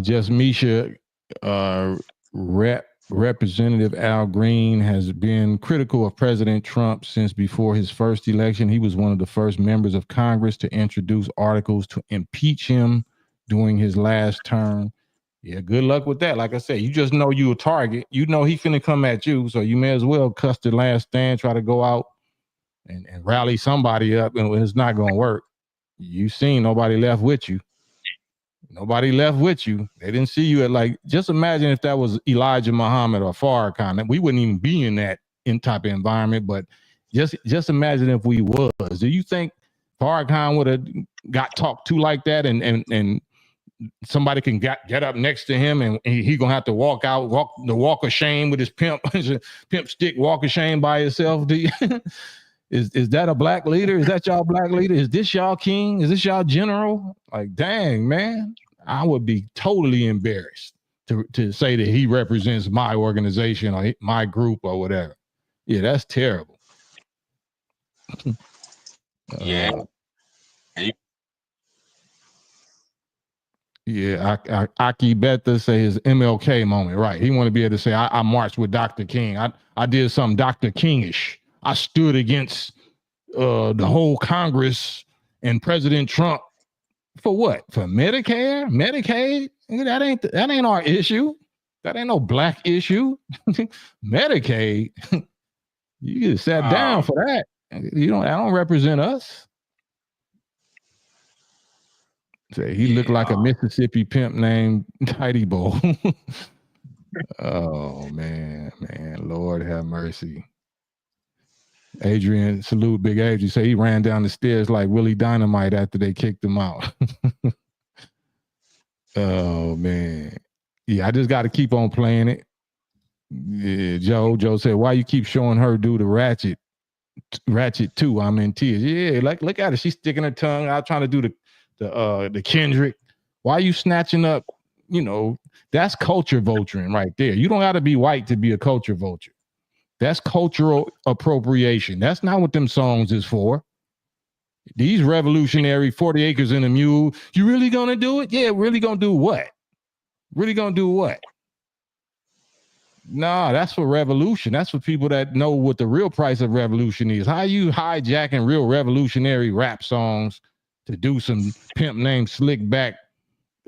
Just Misha, Representative Al Green has been critical of President Trump since before his first election. He was one of the first members of Congress to introduce articles to impeach him during his last term. Yeah, good luck with that. Like I said, you just know you a target. You know he's finna come at you, so you may as well cuss the last stand, try to go out and rally somebody up, and it's not gonna work. You seen nobody left with you. Nobody left with you. They didn't see you at, like, just imagine if that was Elijah Muhammad or Farrakhan. We wouldn't even be in that type of environment, but just imagine if we was. Do you think Farrakhan would have got talked to like that and somebody can get up next to him and he gonna have to walk the walk of shame with his pimp stick, walk of shame by himself? Do you Is that a black leader? Is that y'all black leader? Is this y'all king? Is this y'all general? Like, dang, man, I would be totally embarrassed to say that he represents my organization or my group or whatever. Yeah, that's terrible. Yeah. Yeah, Aki Betha say his MLK moment, right? He want to be able to say, I marched with Dr. King. I did something Dr. Kingish. I stood against the whole Congress and President Trump. For what? For Medicare, Medicaid? That ain't our issue. That ain't no black issue. Medicaid. You get sat down for that. That don't represent us. Say he looked like a Mississippi pimp named Tidy Bowl. Oh man, Lord have mercy. Adrian, salute Big Adrian. Say he ran down the stairs like Willie Dynamite after they kicked him out. Oh man. Yeah, I just got to keep on playing it. Yeah, Joe said, why you keep showing her do the ratchet 2? I'm in tears. Yeah, like look at her. She's sticking her tongue out trying to do the Kendrick. Why are you snatching up? You know, that's culture vulturing right there. You don't got to be white to be a culture vulture. That's cultural appropriation. That's not what them songs is for. These revolutionary 40 acres and a mule, you really gonna do it? Yeah, really gonna do what? Really gonna do what? Nah, that's for revolution. That's for people that know what the real price of revolution is. How you hijacking real revolutionary rap songs to do some pimp named Slick Back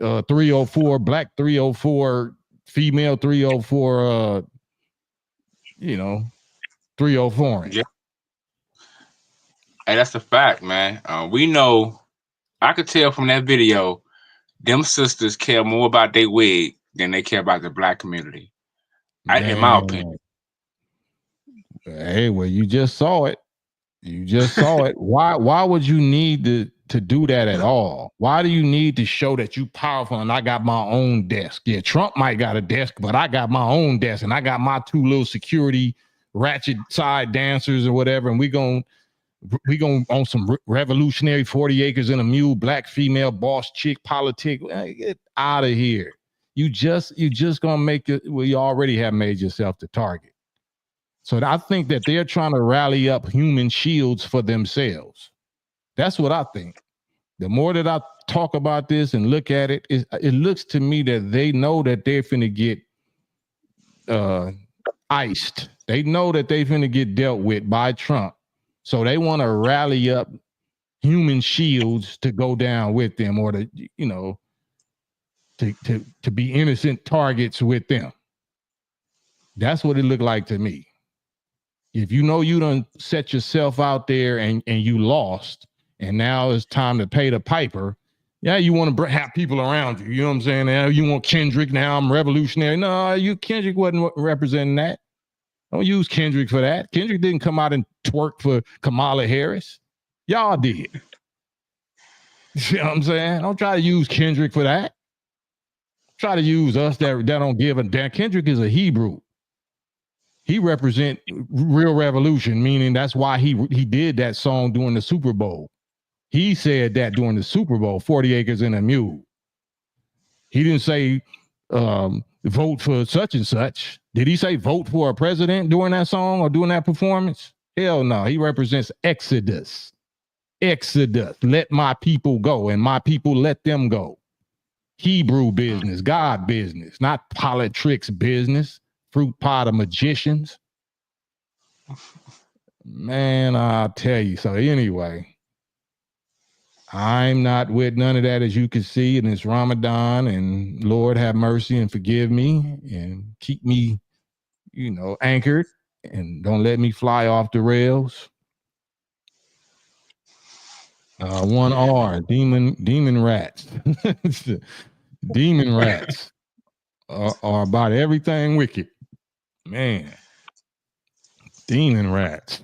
304, black 304, female 304, 304. Yeah. Hey, that's a fact, man. We know, I could tell from that video, them sisters care more about their wig than they care about the black community. In my opinion. Hey, well, you just saw it. Why would you need to do that at all? Why do you need to show that you powerful and I got my own desk? Yeah, Trump might got a desk, but I got my own desk and I got my 2 little security ratchet side dancers or whatever, and we gonna on some revolutionary 40 acres and a mule, black female boss chick politic. Get out of here. You just gonna make it. Well, you already have made yourself the target. So I think that they're trying to rally up human shields for themselves. That's what I think. The more that I talk about this and look at it, it looks to me that they know that they're finna get iced. They know that they're finna get dealt with by Trump. So they want to rally up human shields to go down with them, or to be innocent targets with them. That's what it looked like to me. If you know you done set yourself out there and you lost, and now it's time to pay the piper, Yeah, you want to have people around you. You know what I'm saying? Now you want Kendrick. Now I'm revolutionary. No, Kendrick wasn't representing that. Don't use Kendrick for that. Kendrick didn't come out and twerk for Kamala Harris. Y'all did. You know what I'm saying? Don't try to use Kendrick for that. Try to use us that don't give a damn. Kendrick is a Hebrew. He represent real revolution, meaning that's why he did that song during the Super Bowl. He said that during the Super Bowl, 40 Acres and a Mule. He didn't say vote for such and such. Did he say vote for a president during that song or during that performance? Hell no. He represents Exodus. Exodus. Let my people go, and my people let them go. Hebrew business, God business, not politics business, fruit pot of magicians. Man, I'll tell you. So anyway, I'm not with none of that, as you can see, and it's Ramadan, and Lord have mercy and forgive me and keep me, anchored, and don't let me fly off the rails. One R, demon rats. Demon rats are about everything wicked. Man. Demon rats.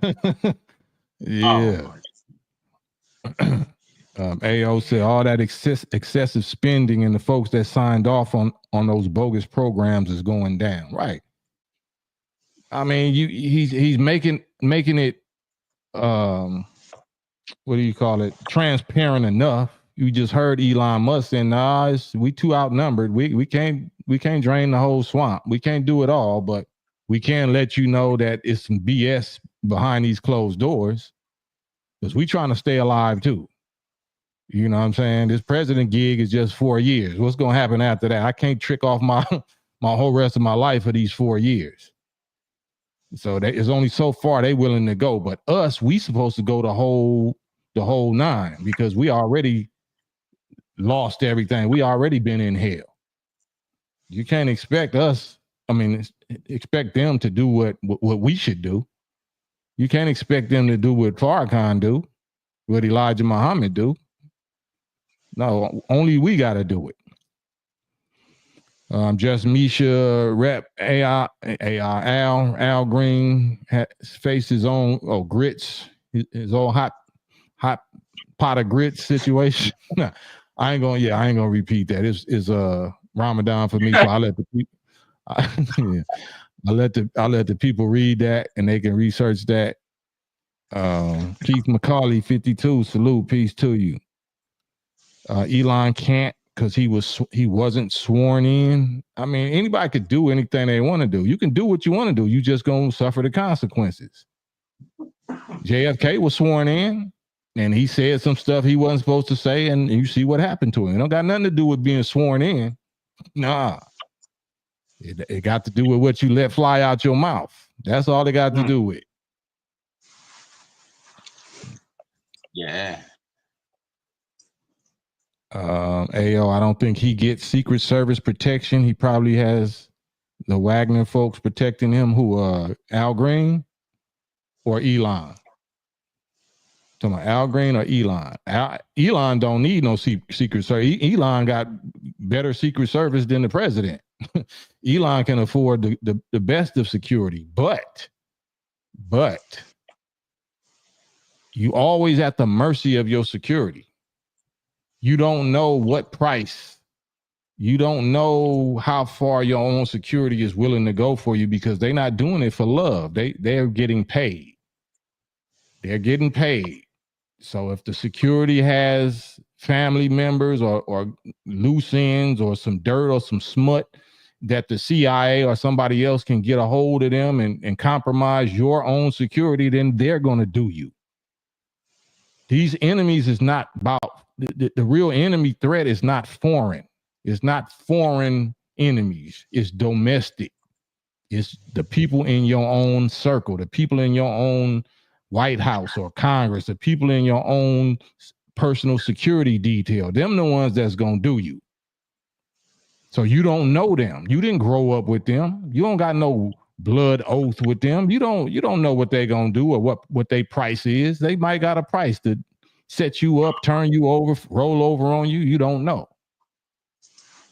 Yeah. AO said all that excessive spending and the folks that signed off on those bogus programs is going down. Right. I mean, he's making it what do you call it? Transparent enough. You just heard Elon Musk saying, we too outnumbered. We can't drain the whole swamp. We can't do it all, but we can let you know that it's some BS behind these closed doors, because we trying to stay alive too. You know what I'm saying? This president gig is just 4 years. What's going to happen after that? I can't trick off my whole rest of my life for these 4 years. So that is only so far they willing to go. But us, we supposed to go the whole 9, because we already lost everything. We already been in hell. You can't expect us. I mean, expect them to do what we should do. You can't expect them to do what Farrakhan do, what Elijah Muhammad do. No, only we got to do it. Just Misha rep AI Al Green faced his own grits, his own hot pot of grits situation. I ain't gonna repeat that. It's Ramadan for me, so I let the people. I let the people read that, and they can research that. Keith McCauley, 52, salute, peace to you. Elon can't, because he wasn't sworn in. I mean, anybody could do anything they want to do. You can do what you want to do. You just gonna suffer the consequences. JFK was sworn in, and he said some stuff he wasn't supposed to say, and you see what happened to him. It don't got nothing to do with being sworn in. Nah. It got to do with what you let fly out your mouth. That's all it got to do with. Yeah. AO, I don't think he gets Secret Service protection. He probably has the Wagner folks protecting him. Who, Al Green or Elon? Talking about Al Green or Elon? Elon don't need no Secret Service. Elon got better Secret Service than the president. Elon can afford the best of security, but you always at the mercy of your security. You don't know what price. You don't know how far your own security is willing to go for you, because they're not doing it for love. They're getting paid. They're getting paid. So if the security has family members or loose ends or some dirt or some smut that the CIA or somebody else can get a hold of them and compromise your own security, then they're going to do you. These enemies is not about the real enemy threat is not foreign. It's not foreign enemies. It's domestic. It's the people in your own circle, the people in your own White House or Congress, the people in your own personal security detail. Them the ones that's going to do you. So you don't know them. You didn't grow up with them. You don't got no blood oath with them. You don't know what they're going to do or what their price is. They might got a price to set you up, turn you over, roll over on you? You don't know.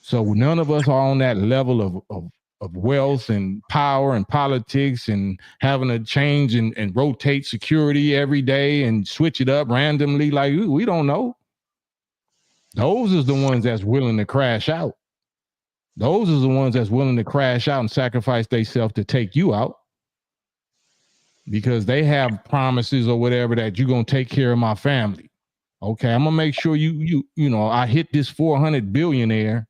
So none of us are on that level of wealth and power and politics and having to change and rotate security every day and switch it up randomly. Like, we don't know. Those is the ones that's willing to crash out. Those are the ones that's willing to crash out and sacrifice themselves to take you out, because they have promises or whatever that you're going to take care of my family. Okay, I'm going to make sure you know, I hit this 400 billionaire,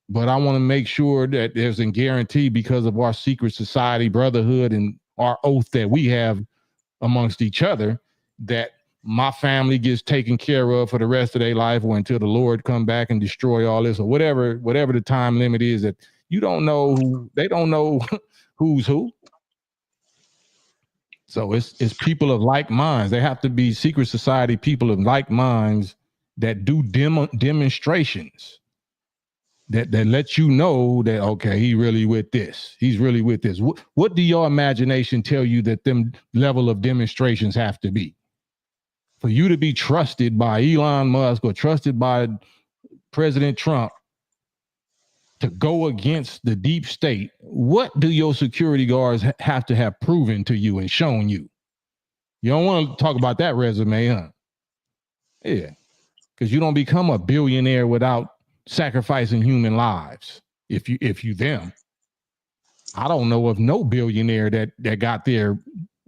but I want to make sure that there's a guarantee, because of our secret society brotherhood and our oath that we have amongst each other, that my family gets taken care of for the rest of their life, or until the Lord come back and destroy all this, or whatever the time limit is. That you don't know they don't know who's who. So it's people of like minds. They have to be secret society people of like minds that do demonstrations that let you know that, okay, he really with this. He's really with this. What do your imagination tell you that them level of demonstrations have to be? For you to be trusted by Elon Musk or trusted by President Trump to go against the deep state, what do your security guards have to have proven to you and shown you? You don't want to talk about that resume, huh? Yeah, because you don't become a billionaire without sacrificing human lives. If you them, I don't know of no billionaire that got there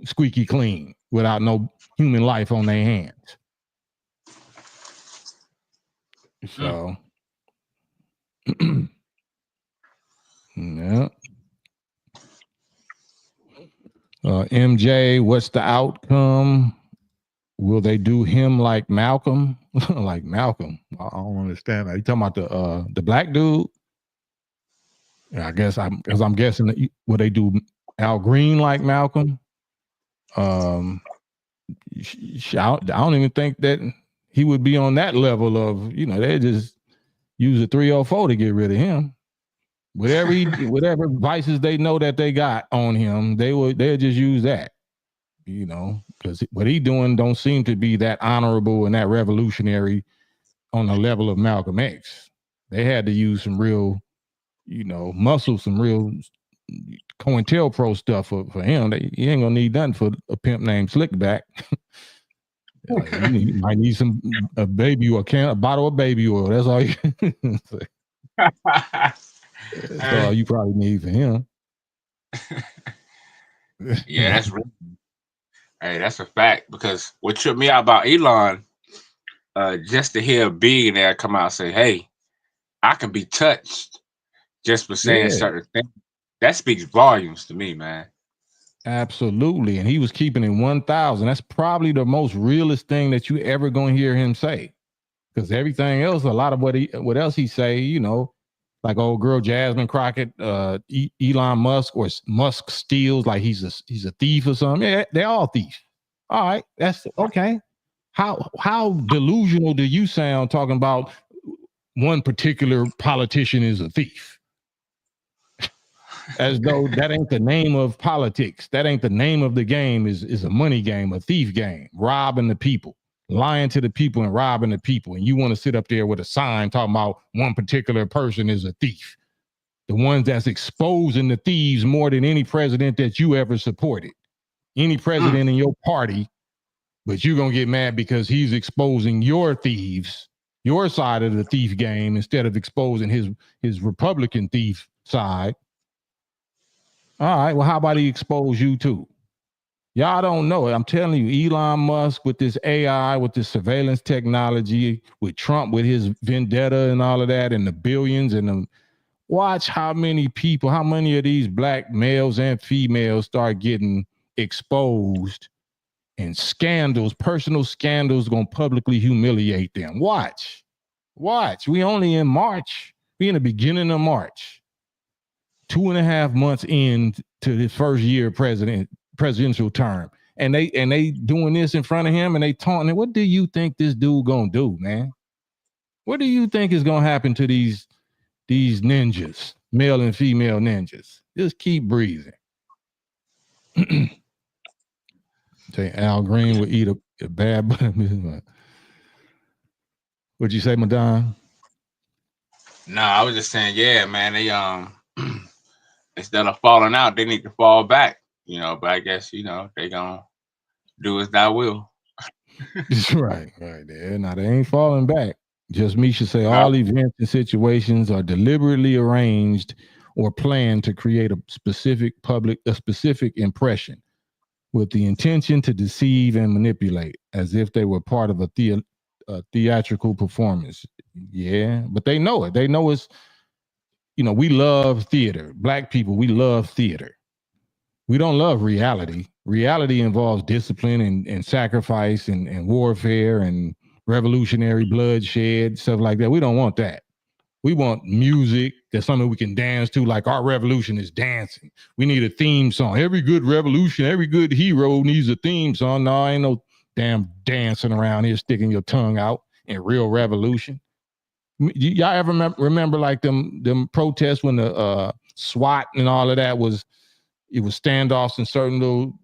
squeaky clean without no human life on their hands. So, yeah. MJ, what's the outcome? Will they do him like Malcolm? Like Malcolm? I don't understand that. You talking about the black dude? Yeah, I guess I'm guessing that will they do Al Green like Malcolm? I don't even think that he would be on that level of, you know, they just use a 304 to get rid of him. Whatever vices they know that they got on him, they'll just use that, you know, because what he doing don't seem to be that honorable and that revolutionary on the level of Malcolm X. They had to use some real, you know, muscle, some real COINTELPRO stuff for him. He ain't gonna need nothing for a pimp named Slickback. You might need a baby or a bottle of baby oil. That's all you. That's all you probably need for him. Yeah, that's real. Hey, that's a fact. Because what tripped me out about Elon, just to hear a billionaire come out and say, "Hey, I can be touched," just for saying certain things. That speaks volumes to me, man. Absolutely. And he was keeping it 1,000. That's probably the most realest thing that you ever gonna hear him say. Because everything else, a lot of what else he say, you know, like old girl Jasmine Crockett, Elon Musk, or Musk steals, like he's a thief or something. Yeah, they're all thieves. All right, that's okay. How delusional do you sound talking about one particular politician is a thief? As though that ain't the name of politics. That ain't the name of the game. Is a money game, a thief game, robbing the people, lying to the people and robbing the people. And you want to sit up there with a sign talking about one particular person is a thief. The ones that's exposing the thieves more than any president that you ever supported. Any president in your party, but you're going to get mad because he's exposing your thieves, your side of the thief game, instead of exposing his Republican thief side. All right, well, how about he expose you too? Y'all don't know it. I'm telling you, Elon Musk with this AI, with this surveillance technology, with Trump with his vendetta and all of that, and the billions and the, watch how many people, how many of these black males and females start getting exposed, and scandals, personal scandals, gonna publicly humiliate them. Watch. We only in March. We in the beginning of March. 2.5 months into his first year presidential term, and they doing this in front of him, and they taunting him. What do you think this dude gonna do, man? What do you think is gonna happen to these ninjas, male and female ninjas? Just keep breathing. Say Al Green would eat a bad. What'd you say, Madon? No, I was just saying, yeah, man. They instead of falling out, they need to fall back. You know, but I guess they gonna do as thou will. Right there. Now they ain't falling back. Just me should say No. all events and situations are deliberately arranged or planned to create a specific impression with the intention to deceive and manipulate, as if they were part of a theatrical performance. Yeah, but they know it. They know it's, we love theater. Black people, we love theater. We don't love reality. Reality involves discipline and sacrifice and warfare and revolutionary bloodshed, stuff like that. We don't want that. We want music that's something we can dance to, like our revolution is dancing. We need a theme song. Every good revolution, every good hero needs a theme song. No, ain't no damn dancing around here, sticking your tongue out in real revolution. Y'all ever remember like them protests when the SWAT and all of that was standoffs in certain little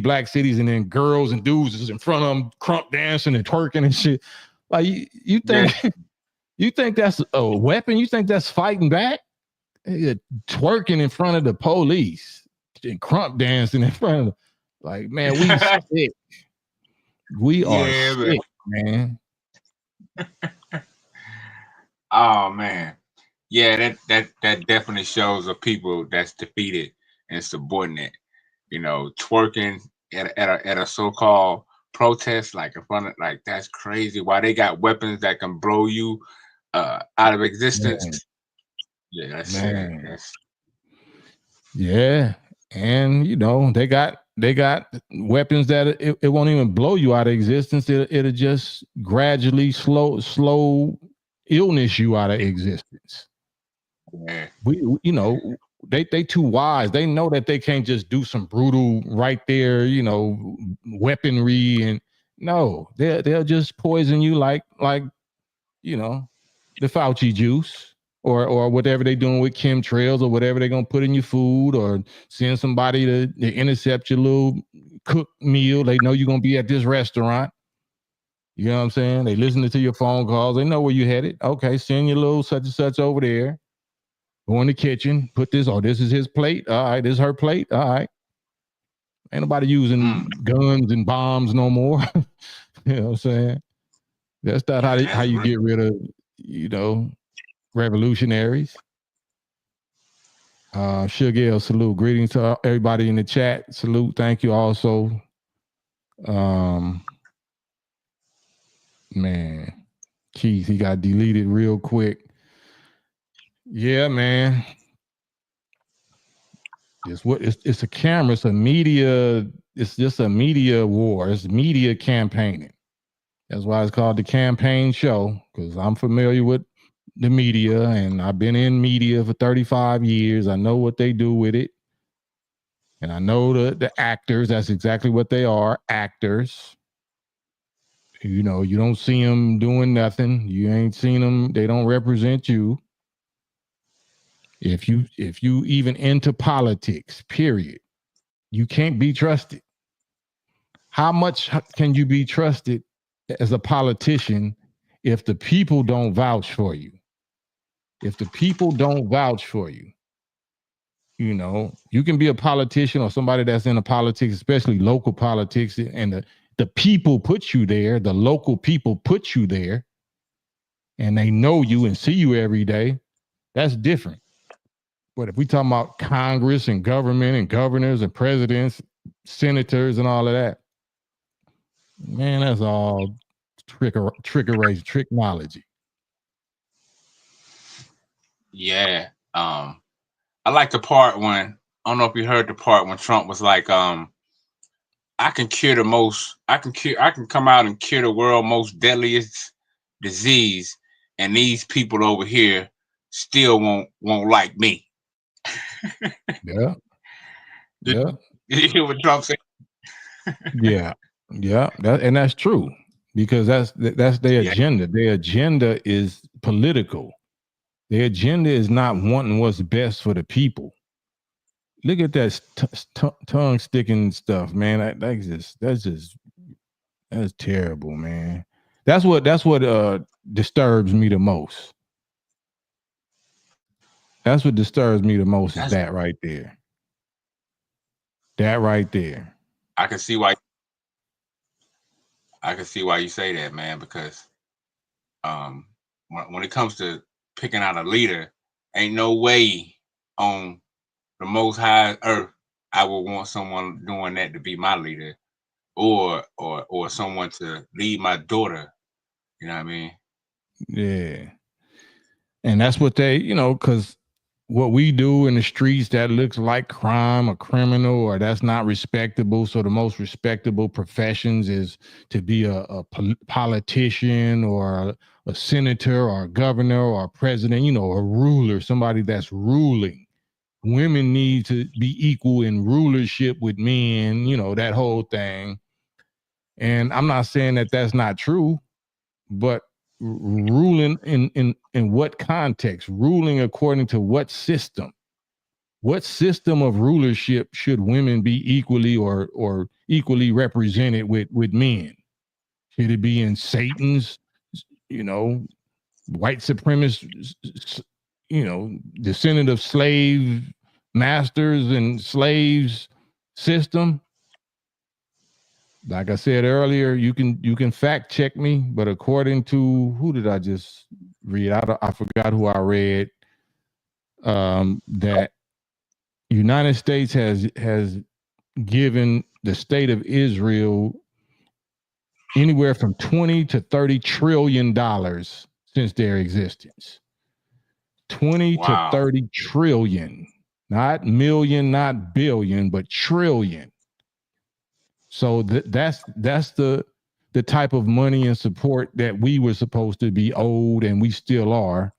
black cities, and then girls and dudes is in front of them crump dancing and twerking and shit. Like you think you think that's a weapon? You think that's fighting back? Twerking in front of the police and crump dancing in front of like, man, we sick. We are sick, man. Oh man. Yeah, that definitely shows a people that's defeated and subordinate. Twerking at a so-called protest, like in front of, like, that's crazy. Why they got weapons that can blow you out of existence? Man. Yeah, that's Man. That's... Yeah, and they got weapons that it won't even blow you out of existence. It'll just gradually slow illness you out of existence. Yeah. They too wise. They know that they can't just do some brutal right there, weaponry, and no, they'll just poison you like the Fauci juice or whatever they're doing with chemtrails or whatever they're gonna put in your food, or send somebody to intercept your little cooked meal. They know you're gonna be at this restaurant. You know what I'm saying? They listening to your phone calls. They know where you headed. Okay, send your little such and such over there. Go in the kitchen, put this, this is his plate. All right, this is her plate. All right. Ain't nobody using guns and bombs no more. You know what I'm saying? That's not how you get rid of, revolutionaries. Shugel, salute. Greetings to everybody in the chat. Salute. Thank you also. Man, Keith, he got deleted real quick. Yeah, man. It's a camera. It's a media. It's just a media war. It's media campaigning. That's why it's called the Kam-Pain Show, because I'm familiar with the media and I've been in media for 35 years. I know what they do with it. And I know the actors. That's exactly what they are, actors. You don't see them doing nothing. You ain't seen them. They don't represent you. If you even into politics, period, you can't be trusted. How much can you be trusted as a politician if the people don't vouch for you? If the people don't vouch for you, you can be a politician or somebody that's in the politics, especially local politics, and the people put you there, the local people put you there, and they know you and see you every day. That's different. But if we talking about Congress and government and governors and presidents, senators and all of that, man, that's all tricknology. Yeah. I like the part when, I don't know if you heard the part when Trump was like, I can come out and cure the world's most deadliest disease, and these people over here still won't like me. Yeah. Did you hear what Trump said? Yeah. And that's true, because that's their agenda. Their agenda is political. Their agenda is not wanting what's best for the people. Look at that tongue sticking stuff, man. That's terrible, man. That's what disturbs me the most. That's what disturbs me the most is that right there. That right there. I can see why you say that, man, because when it comes to picking out a leader, ain't no way on the most high earth I would want someone doing that to be my leader, or someone to lead my daughter. You know what I mean? Yeah. And that's what they, because what we do in the streets that looks like crime or criminal or that's not respectable. So the most respectable professions is to be a politician or a senator or a governor or a president, a ruler, somebody that's ruling. Women need to be equal in rulership with men, that whole thing. And I'm not saying that that's not true, but ruling in what context? Ruling according to what system? What system of rulership should women be equally or equally represented with men? Should it be in Satan's, white supremacist, descendant of slave masters and slaves system? Like I said earlier, you can fact check me, but according to who did I just read? I forgot who I read. That United States has given the state of Israel anywhere from 20 to 30 trillion dollars since their existence. 20 to 30 trillion, not million, not billion, but trillion. So that's the type of money and support that we were supposed to be owed, and we still are.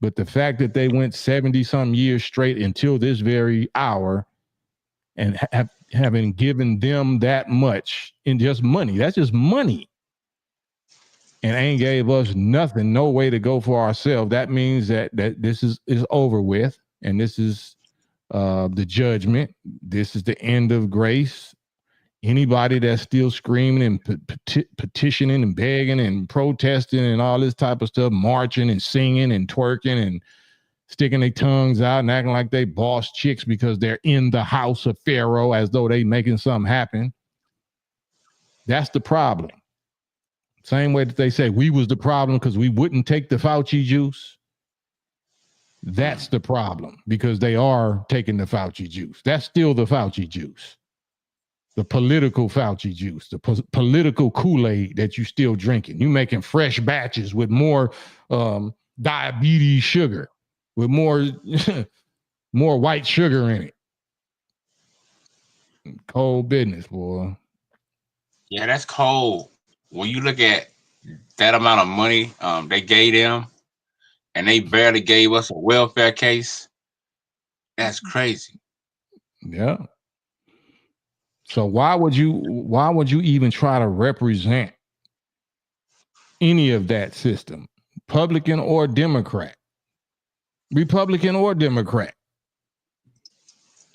But the fact that they went 70-some years straight until this very hour and having given them that much in just money, that's just money, and ain't gave us nothing, no way to go for ourselves, that means that this is over with, and this is the judgment. This is the end of grace. Anybody that's still screaming and petitioning and begging and protesting and all this type of stuff, marching and singing and twerking and sticking their tongues out and acting like they boss chicks because they're in the house of Pharaoh as though they making something happen. That's the problem. Same way that they say we was the problem because we wouldn't take the Fauci juice. That's the problem because they are taking the Fauci juice. That's still the Fauci juice. The political Fauci juice, the political Kool-Aid that you still drinking. You making fresh batches with more diabetes sugar, with more more white sugar in it. Cold business, boy. Yeah, that's cold. When you look at that amount of money they gave them, and they barely gave us a welfare case, that's crazy. Yeah. So why would you even try to represent any of that system, Republican or Democrat? Republican or Democrat?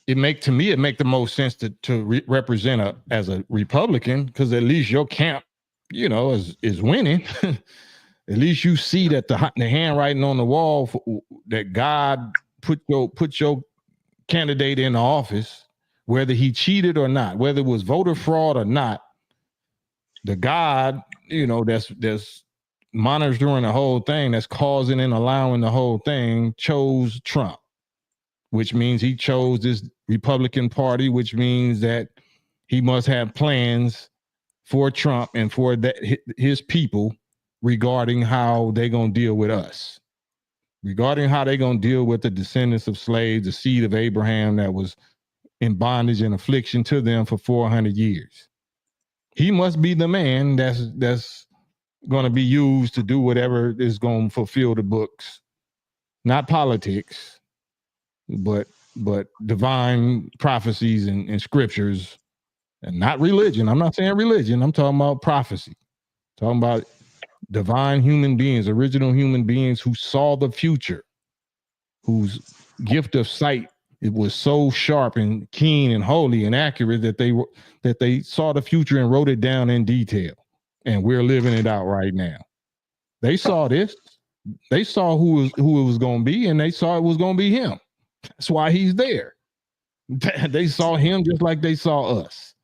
It make the most sense to represent as a Republican because at least your camp, is winning. At least you see that the handwriting on the wall that God put your candidate in the office, whether he cheated or not, whether it was voter fraud or not. The God, that's monitoring the whole thing, that's causing and allowing the whole thing, chose Trump, which means he chose this Republican Party, which means that he must have plans for Trump and for his people regarding how they're going to deal with us, regarding how they're going to deal with the descendants of slaves, the seed of Abraham that was in bondage and affliction to them for 400 years. He must be the man that's going to be used to do whatever is going to fulfill the books, not politics, but divine prophecies and scriptures, and not religion. I'm not saying religion. I'm talking about prophecy. Talking about divine human beings, original human beings who saw the future, whose gift of sight, it was so sharp and keen and holy and accurate that they saw the future and wrote it down in detail. and we're living it out right now. They saw this. They saw who it was going to be, and they saw it was going to be him. That's why he's there. They saw him just like they saw us.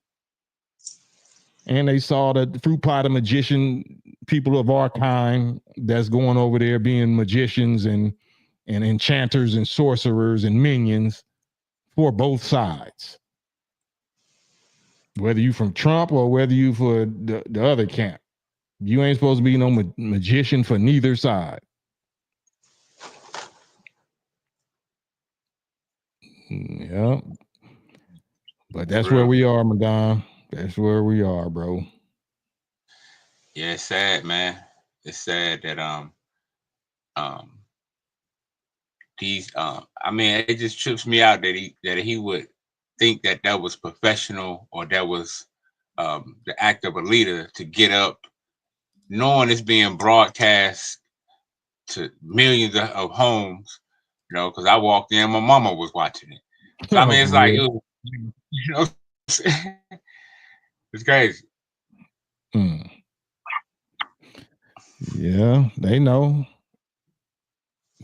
And they saw the fruit pot of magician people of our kind that's going over there being magicians and enchanters and sorcerers and minions for both sides. Whether you from Trump or whether you for the other camp. You ain't supposed to be no magician for neither side. Yeah. But that's where we are, Madonna. That's where we are, bro. Yeah, it's sad, man. It's sad that these I mean, it just trips me out that he would think that was professional or that was the act of a leader to get up, knowing it's being broadcast to millions of homes. You know, because I walked in, my mama was watching it. So I mean, it's like, you know, it's crazy. Yeah, they know.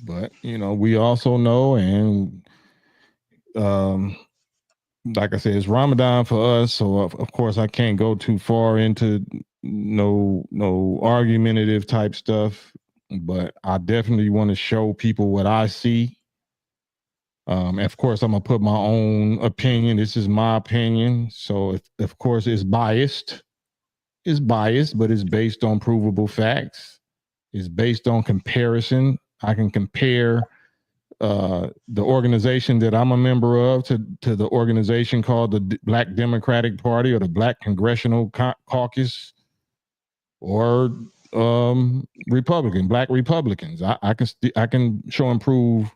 But, you know, we also know, and like I said, it's Ramadan for us. So, of course, I can't go too far into no argumentative type stuff. But I definitely want to show people what I see. Of course, I'm going to put my own opinion. This is my opinion. So, of course, it's biased. It's biased, but it's based on provable facts. It's based on comparison. I can compare the organization that I'm a member of to the organization called the Black Democratic Party or the Black Congressional Caucus or Black Republicans. I can show and prove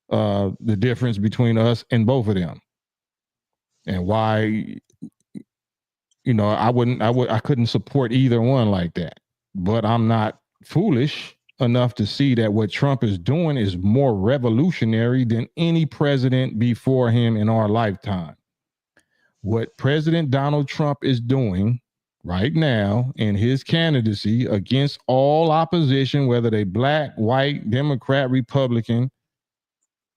the difference between us and both of them, and why, you know, I couldn't support either one like that. But I'm not foolish enough to see that what Trump is doing is more revolutionary than any president before him in our lifetime. What President Donald Trump is doing right now in his candidacy against all opposition, whether they black, white, Democrat, Republican,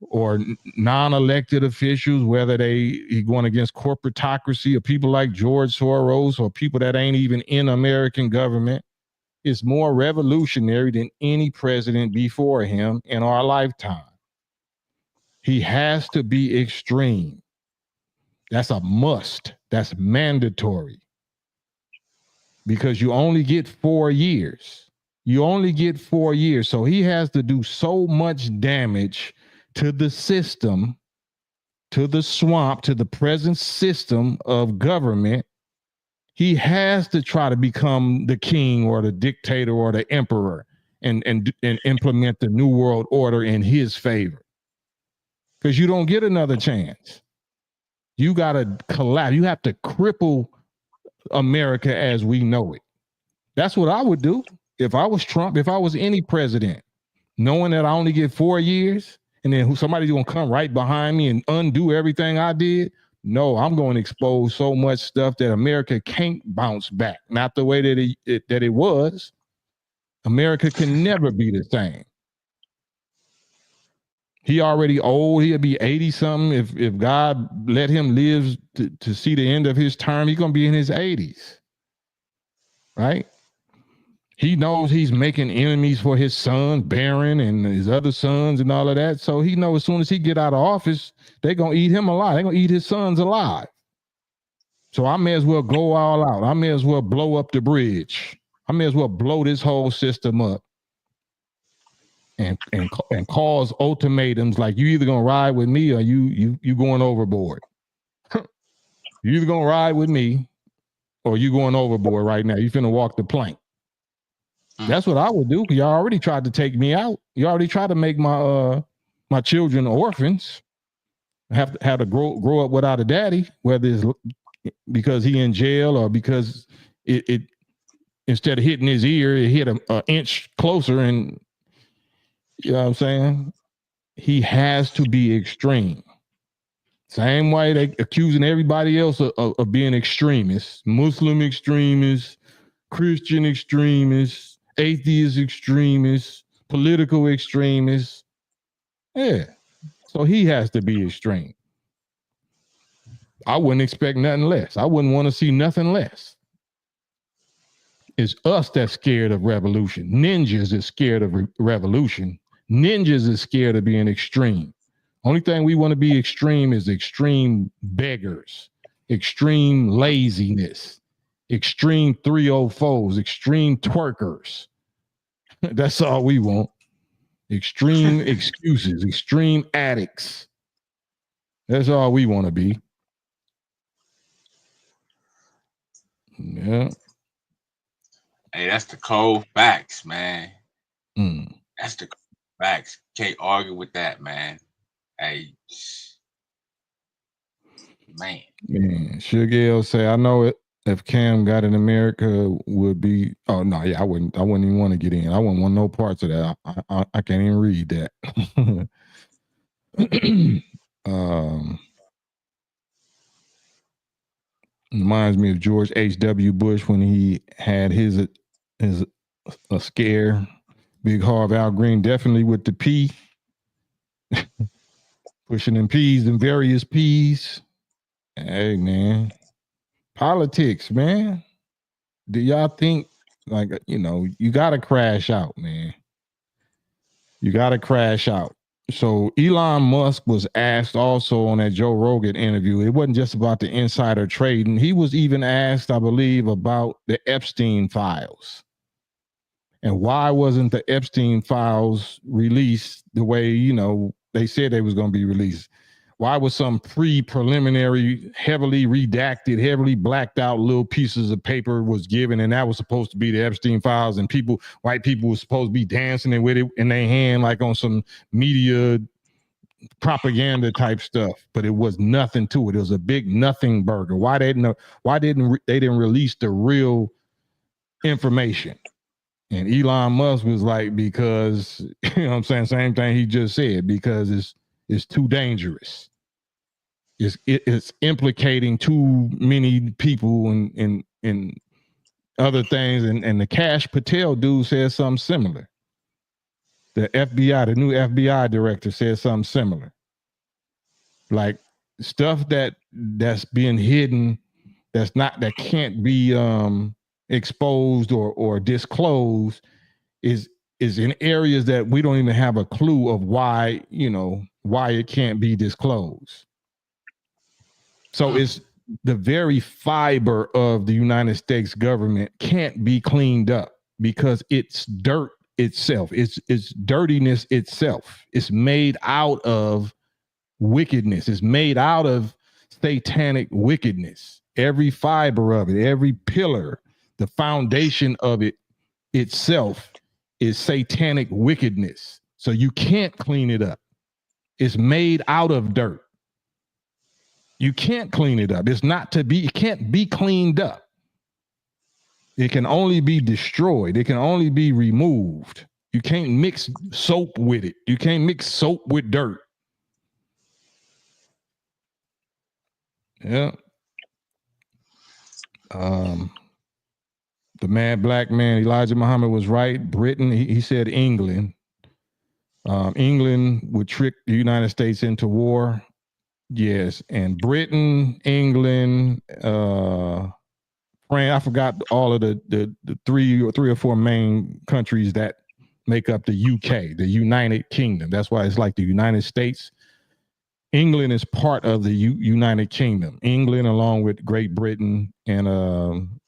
or non-elected officials, whether he going against corporatocracy or people like George Soros or people that ain't even in American government, is more revolutionary than any president before him in our lifetime. He has to be extreme. That's a must. That's mandatory. Because you only get 4 years. You only get 4 years. So he has to do so much damage to the system, to the swamp, to the present system of government. He has to try to become the king or the dictator or the emperor and implement the new world order in his favor. Because you don't get another chance. You got to collapse. You have to cripple America as we know it. That's what I would do if I was Trump, if I was any president, knowing that I only get 4 years and then somebody's going to come right behind me and undo everything I did. No, I'm going to expose so much stuff that America can't bounce back. Not the way that it was. America can never be the same. He already old. He'll be 80 something. If God let him live to see the end of his term, he's going to be in his 80s. Right? He knows he's making enemies for his son, Barron, and his other sons and all of that. So he knows as soon as he get out of office, they're going to eat him alive. They're going to eat his sons alive. So I may as well go all out. I may as well blow up the bridge. I may as well blow this whole system up and cause ultimatums like, you either going to ride with me or you going overboard. You either going to ride with me or you going overboard right now. You finna walk the plank. That's what I would do. Y'all already tried to take me out. You already tried to make my children orphans. Have to grow up without a daddy, whether it's because he in jail or because it instead of hitting his ear, it hit an inch closer. And you know what I'm saying? He has to be extreme. Same way they accusing everybody else of being extremists, Muslim extremists, Christian extremists, atheist extremists, political extremists. Yeah. So he has to be extreme. I wouldn't expect nothing less. I wouldn't want to see nothing less. It's us that's scared of revolution. Ninjas is scared of revolution. Ninjas is scared of being extreme. Only thing we want to be extreme is extreme beggars, extreme laziness, extreme 304s, extreme twerkers. That's all we want. Extreme excuses, extreme addicts. That's all we want to be. Yeah. Hey, that's the cold facts, man. Mm. That's the cold facts. Can't argue with that, man. Hey, man. Sugar say, I know it. If Cam got in America, would be. Oh no, yeah, I wouldn't even want to get in. I wouldn't want no parts of that. I can't even read that. Reminds me of George H.W. Bush when he had his a scare. Big Harv Al Green definitely with the P. Pushing them P's and various P's. Hey man, politics, man. Do y'all think you got to crash out, man? You got to crash out. So Elon Musk was asked also on that Joe Rogan interview. It wasn't just about the insider trading. He was even asked, I believe, about the Epstein files. And why wasn't the Epstein files released the way, they said they was going to be released? Why was some preliminary, heavily redacted, heavily blacked out little pieces of paper was given, and that was supposed to be the Epstein files, and white people were supposed to be dancing with it in their hand like on some media propaganda type stuff, but it was nothing to it. It was a big nothing burger. Why didn't they release the real information? And Elon Musk was like, because, you know what I'm saying? Same thing he just said, because it's too dangerous. It's implicating too many people and other things. And the Kash Patel dude said something similar. The new FBI director said something similar. Like stuff that's being hidden, that can't be exposed or disclosed is in areas that we don't even have a clue of why it can't be disclosed. So it's the very fiber of the United States government can't be cleaned up because it's dirt itself. It's dirtiness itself. It's made out of wickedness. It's made out of satanic wickedness. Every fiber of it, every pillar, the foundation of it itself is satanic wickedness. So you can't clean it up. It's made out of dirt. You can't clean it up. It can't be cleaned up. It can only be destroyed. It can only be removed. You can't mix soap with it. You can't mix soap with dirt. Yeah. The mad black man, Elijah Muhammad, was right. Britain, he said England. England would trick the United States into war. Yes, and Britain, England, France. I forgot all of the three or four main countries that make up the UK, the United Kingdom. That's why it's like the United States. England is part of the United Kingdom. England, along with Great Britain, and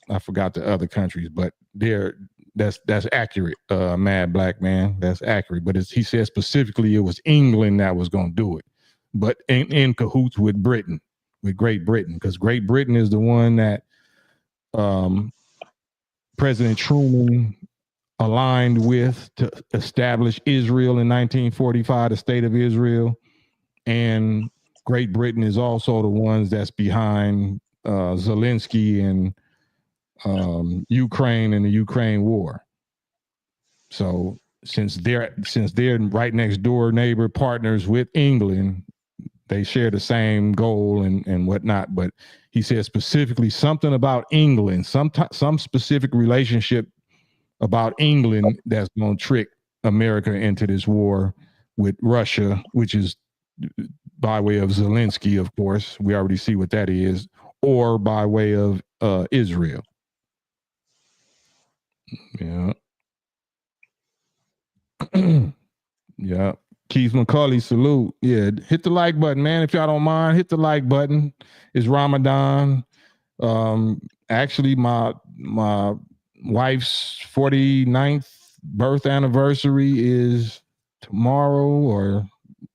I forgot the other countries, but that's accurate. Mad black man, that's accurate. But he said specifically it was England that was going to do it. But in cahoots with Britain, with Great Britain, because Great Britain is the one that President Truman aligned with to establish Israel in 1945, the state of Israel. And Great Britain is also the ones that's behind Zelensky and Ukraine and the Ukraine war. So since they're right next door neighbor partners with England, they share the same goal and whatnot. But he said specifically something about England, some specific relationship about England that's going to trick America into this war with Russia, which is by way of Zelensky, of course. We already see what that is, or by way of Israel. Yeah. Yeah. Keith McCulley, salute. Yeah, hit the like button, man. If y'all don't mind, hit the like button. It's Ramadan. Actually, my wife's 49th birth anniversary is tomorrow,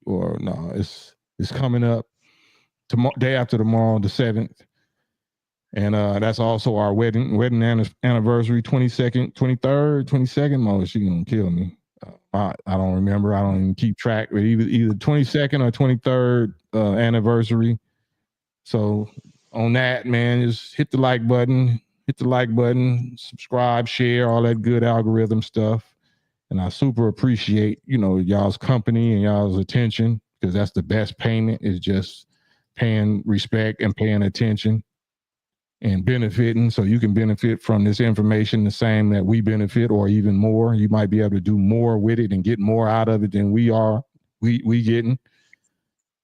or no, it's coming up tomorrow, day after tomorrow, the 7th. And that's also our wedding anniversary, 22nd, 23rd, 22nd. Oh, she gonna kill me. I don't remember. I don't even keep track. But either 22nd or 23rd anniversary. So on that, man, just hit the like button, subscribe, share, all that good algorithm stuff. And I super appreciate, y'all's company and y'all's attention, because that's the best payment, is just paying respect and paying attention and benefiting. So you can benefit from this information the same that we benefit, or even more. You might be able to do more with it and get more out of it than we getting.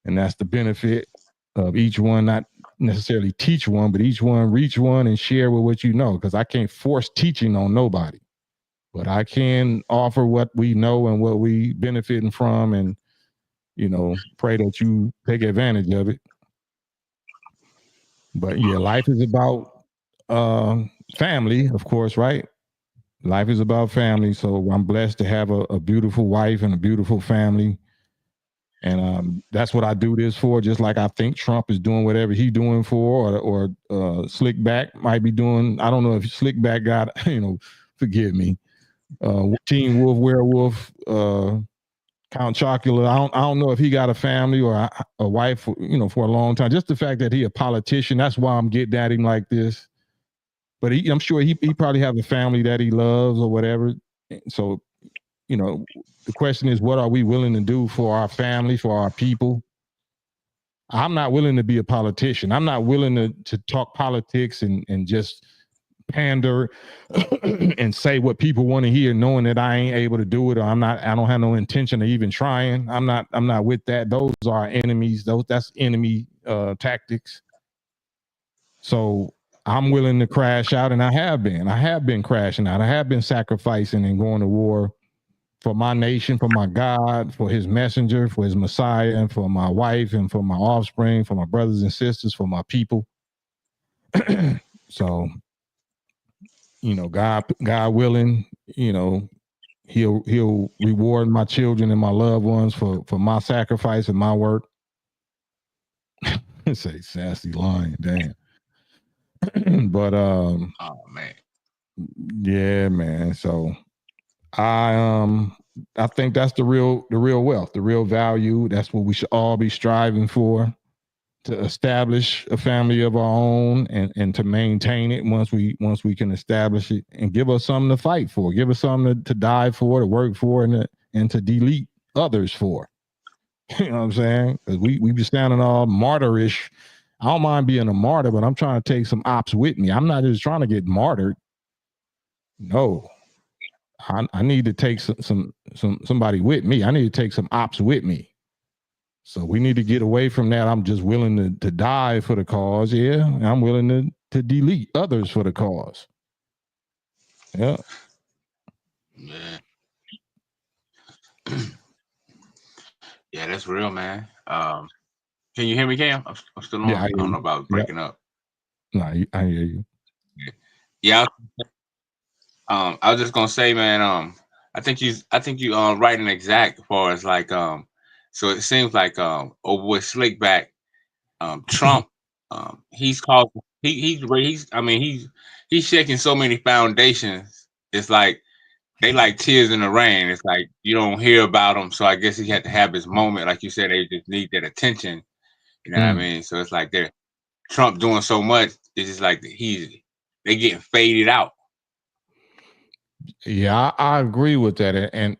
And that's the benefit of each one, not necessarily teach one, but each one reach one and share with what you know, because I can't force teaching on nobody. But I can offer what we know and what we benefiting from, and pray that you take advantage of it. But yeah, life is about family, of course, right? Life is about family. So I'm blessed to have a beautiful wife and a beautiful family. And that's what I do this for. Just like I think Trump is doing whatever he's doing for, or Slickback might be doing. I don't know if Slickback got, forgive me. Teen Wolf, Werewolf, Count Chocula. I don't know if he got a family or a wife, for a long time. Just the fact that he a politician, that's why I'm getting at him like this. But I'm sure he probably have a family that he loves or whatever. So, the question is, what are we willing to do for our family, for our people? I'm not willing to be a politician. I'm not willing to talk politics and just pander and say what people want to hear, knowing that I ain't able to do it, or I don't have no intention of even trying. I'm not with that. Those are enemies. That's enemy tactics. So I'm willing to crash out, and I have been crashing out. I have been sacrificing and going to war for my nation, for my God, for his messenger, for his Messiah, and for my wife, and for my offspring, for my brothers and sisters, for my people. So, God willing, he'll reward my children and my loved ones for my sacrifice and my work. Say sassy line, damn. But oh man, yeah, man. So I think that's the real wealth, the real value. That's what we should all be striving for, to establish a family of our own and to maintain it once we can establish it, and give us something to fight for, give us something to die for, to work for, and to delete others for. You know what I'm saying? Because we be sounding all martyrish. I don't mind being a martyr, but I'm trying to take some ops with me. I'm not just trying to get martyred. No. I need to take somebody with me. I need to take some ops with me. So we need to get away from that. I'm just willing to die for the cause. Yeah. I'm willing to delete others for the cause. Yeah. Yeah. Yeah, that's real, man. Can you hear me, Cam? I'm still on. Yeah, I don't know about breaking up. No, I hear you. Yeah. I was just gonna say, man. I think you writing exact as far as like So it seems like old boy Slickback, Trump, he's called he's shaking so many foundations. It's like they like tears in the rain. It's like you don't hear about them. So I guess he had to have his moment, like you said. They just need that attention. You know what I mean? So it's like Trump doing so much. It's just like they getting faded out. Yeah, I agree with that. And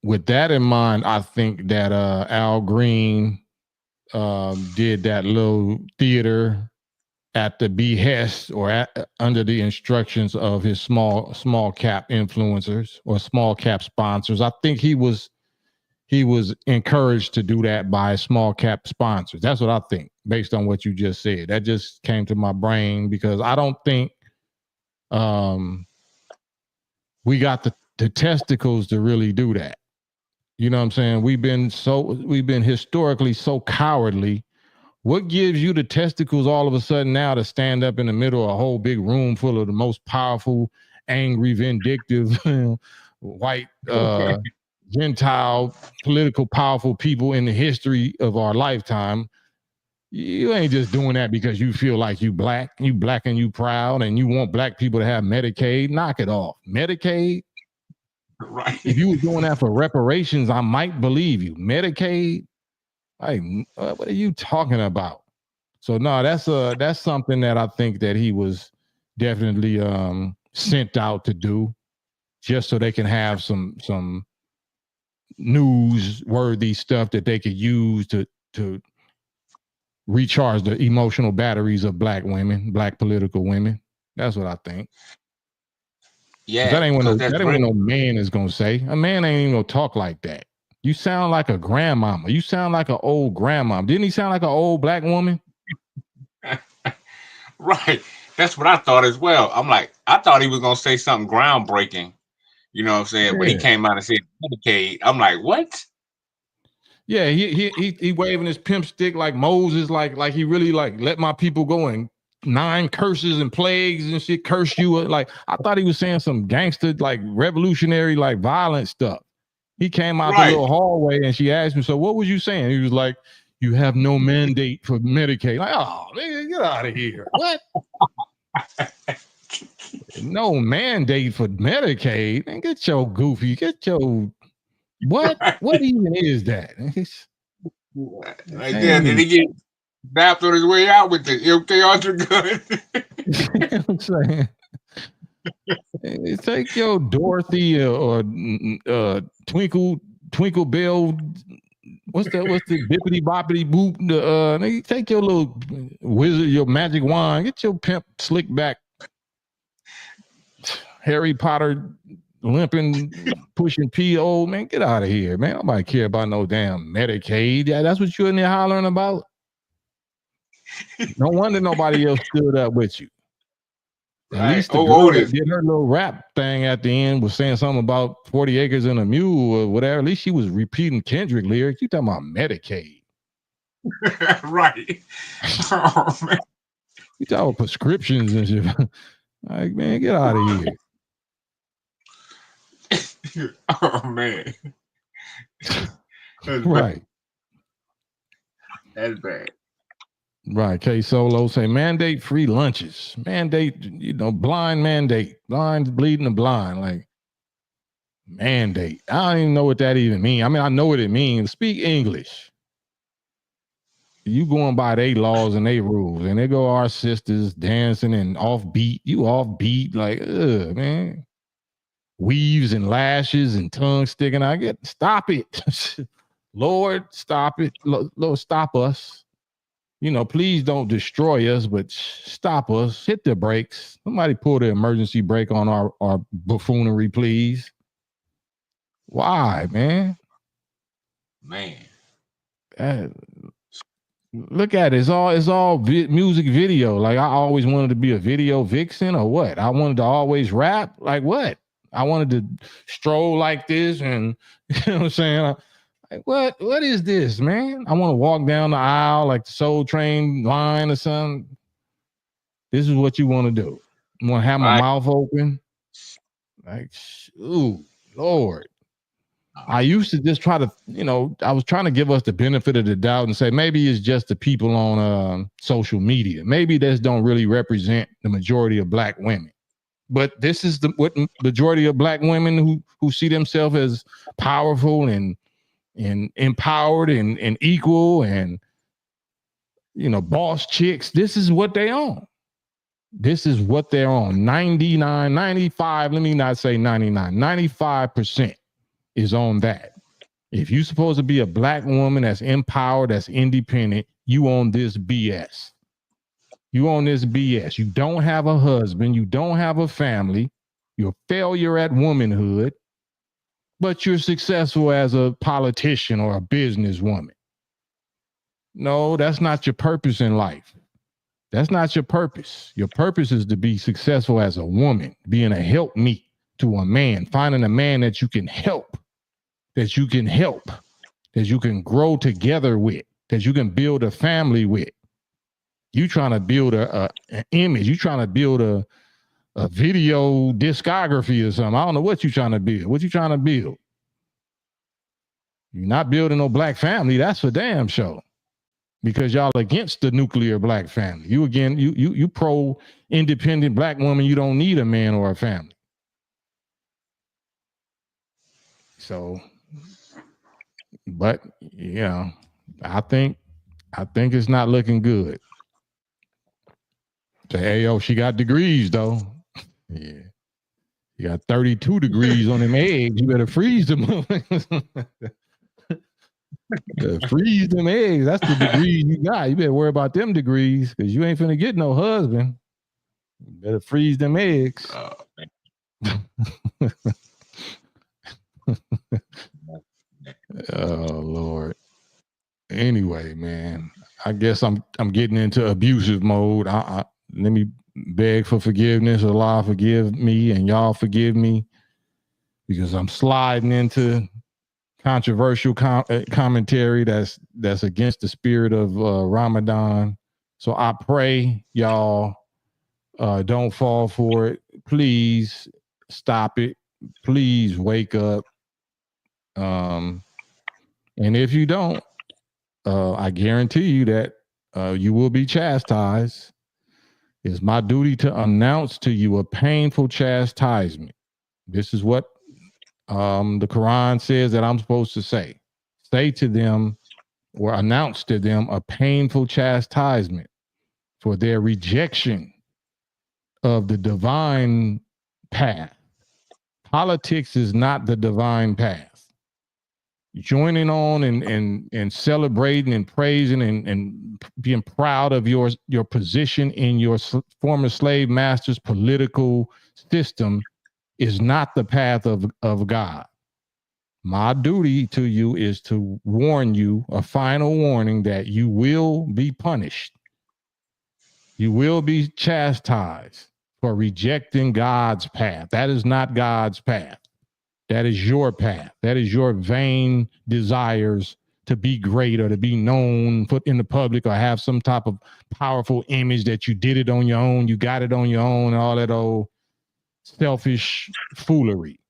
with that in mind, I think that Al Green did that little theater at the behest or under the instructions of his small cap influencers or small cap sponsors. I think he was encouraged to do that by small cap sponsors. That's what I think, based on what you just said. That just came to my brain because I don't think we got the testicles to really do that. You know what I'm saying? We've been historically so cowardly. What gives you the testicles all of a sudden now to stand up in the middle of a whole big room full of the most powerful, angry, vindictive, white, Gentile, political, powerful people in the history of our lifetime? You ain't just doing that because you feel like you black and you proud and you want black people to have Medicaid. Knock it off. Medicaid? Right. If you were doing that for reparations, I might believe you. Medicaid? Like, what are you talking about? So no, that's something that I think that he was definitely sent out to do, just so they can have some newsworthy stuff that they could use to recharge the emotional batteries of black women, black political women. That's what I think. Yeah, that ain't what no man is gonna say. A man ain't even gonna talk like that. You sound like a grandmama. You sound like an old grandma. Didn't he sound like an old black woman? Right. That's what I thought as well. I'm like, I thought he was gonna say something groundbreaking. You know what I'm saying? Yeah. But he came out and said Medicaid. I'm like, what? Yeah, he waving his pimp stick like Moses, like he really like let my people go and 9 curses and plagues and shit, curse you. Like I thought he was saying some gangster, like revolutionary, like violent stuff. He came out the little hallway and she asked him, so what was you saying? He was like, you have no mandate for Medicaid. Like, oh, nigga, get out of here. What? No mandate for Medicaid? Man, get your what even is that? Yeah, did he get bapped on his way out with the MK Ultra gun? I'm saying, take your Dorothy or Twinkle Bell. What's the bippity boppity boop? Take your little wizard, your magic wand. Get your pimp slick back, Harry Potter limping, pushing P. Old man. Get out of here, man. Nobody care about no damn Medicaid. Yeah, that's what you're in there hollering about. No wonder nobody else stood up with you. At least the girl that did her little rap thing at the end was saying something about 40 acres and a mule or whatever. At least she was repeating Kendrick lyrics. You talking about Medicaid. Right. Oh, man. You talking about prescriptions and shit. Like, man, get out of here. Oh, man. Right. That's bad. Right. K Solo say mandate free lunches. Mandate, blind mandate. Blind bleeding the blind. Like mandate. I don't even know what that even means. I mean, I know what it means. Speak English. You going by their laws and their rules. And they go our sisters dancing and offbeat. You offbeat. Like, man. Weaves and lashes and tongue sticking out. Stop it. Lord, stop it. Lord, stop us. Please don't destroy us, but stop us. Hit the brakes. Somebody pull the emergency brake on our buffoonery, please. Why, man? Man. Look at it. It's all music video. Like I always wanted to be a video vixen or what? I wanted to always rap. Like what? I wanted to stroll like this and, you know what I'm saying? Like, what is this, man? I want to walk down the aisle like the Soul Train line or something. This is what you want to do. You want to have my mouth open? Like, ooh, Lord. I used to just try to, I was trying to give us the benefit of the doubt and say, maybe it's just the people on social media. Maybe this don't really represent the majority of black women. But this is what majority of black women who see themselves as powerful and empowered and equal and boss chicks. This is what they own. This is what they're on. 99, 95, let me not say 99, 95% is on that. If you're supposed to be a black woman that's empowered, that's independent, you on this BS. You on this BS. You don't have a husband. You don't have a family. You're a failure at womanhood, but you're successful as a politician or a businesswoman. No, that's not your purpose in life. That's not your purpose. Your purpose is to be successful as a woman, being a helpmeet to a man, finding a man that you can help, that you can grow together with, that you can build a family with. You trying to build an image. You trying to build a video discography or something. I don't know what you trying to build. What you trying to build? You're not building no black family. That's for damn sure. Because y'all against the nuclear black family. You pro independent black woman. You don't need a man or a family. So, but yeah, I think it's not looking good. Say, hey, yo, she got degrees though. Yeah. You got 32 degrees on them eggs. You better freeze them. Freeze them eggs. That's the degree you got. You better worry about them degrees because you ain't finna get no husband. You better freeze them eggs. Oh Lord. Anyway, man, I guess I'm getting into abusive mode. Let me beg for forgiveness. Allah forgive me and y'all forgive me because I'm sliding into controversial commentary that's against the spirit of Ramadan. So I pray y'all don't fall for it. Please stop it. Please wake up. And if you don't, I guarantee you that you will be chastised. It's my duty to announce to you a painful chastisement. This is what the Quran says that I'm supposed to say. Say to them or announce to them a painful chastisement for their rejection of the divine path. Politics is not the divine path. Joining on and celebrating and praising and being proud of your position in your former slave master's political system is not the path of God. My duty to you is to warn you, a final warning, that you will be punished. You will be chastised for rejecting God's path. That is not God's path. That is your path. That is your vain desires to be great or to be known, put in the public, or have some type of powerful image that you did it on your own, you got it on your own, and all that old selfish foolery.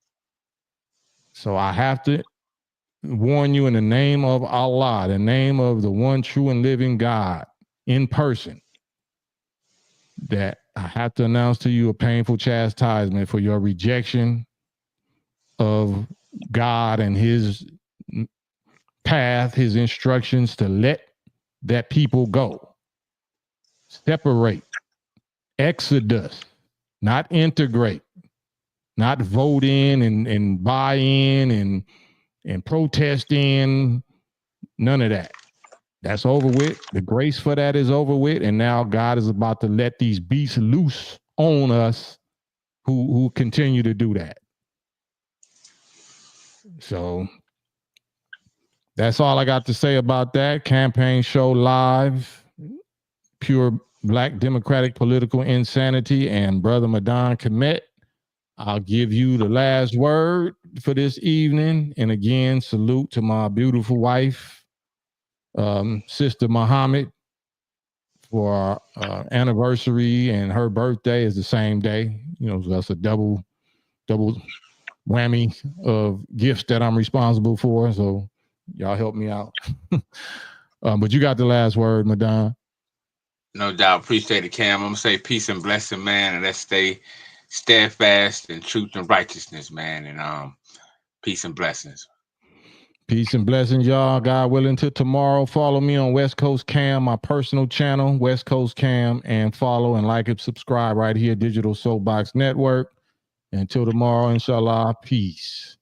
So I have to warn you in the name of Allah, the name of the one true and living God in person, that I have to announce to you a painful chastisement for your rejection of God and his path, his instructions to let that people go. Separate. Exodus. Not integrate. Not vote in and buy in and protest in. None of that. That's over with. The grace for that is over with. And now God is about to let these beasts loose on us who continue to do that. So that's all I got to say about that. Kam-Pain show live. Pure black democratic political insanity and Brother Madan Komet. I'll give you the last word for this evening. And again, salute to my beautiful wife, Sister Muhammad, for our anniversary, and her birthday is the same day. You know, so that's a double whammy of gifts that I'm responsible for. So y'all help me out. But you got the last word, Madan. No doubt. Appreciate it, Cam. I'm going to say peace and blessing, man. And let's stay steadfast in truth and righteousness, man. And peace and blessings. Peace and blessings, y'all. God willing, till tomorrow. Follow me on West Coast Cam, my personal channel, West Coast Cam, and follow and like and subscribe right here, Digital Soapbox Network. Until tomorrow, inshallah, peace.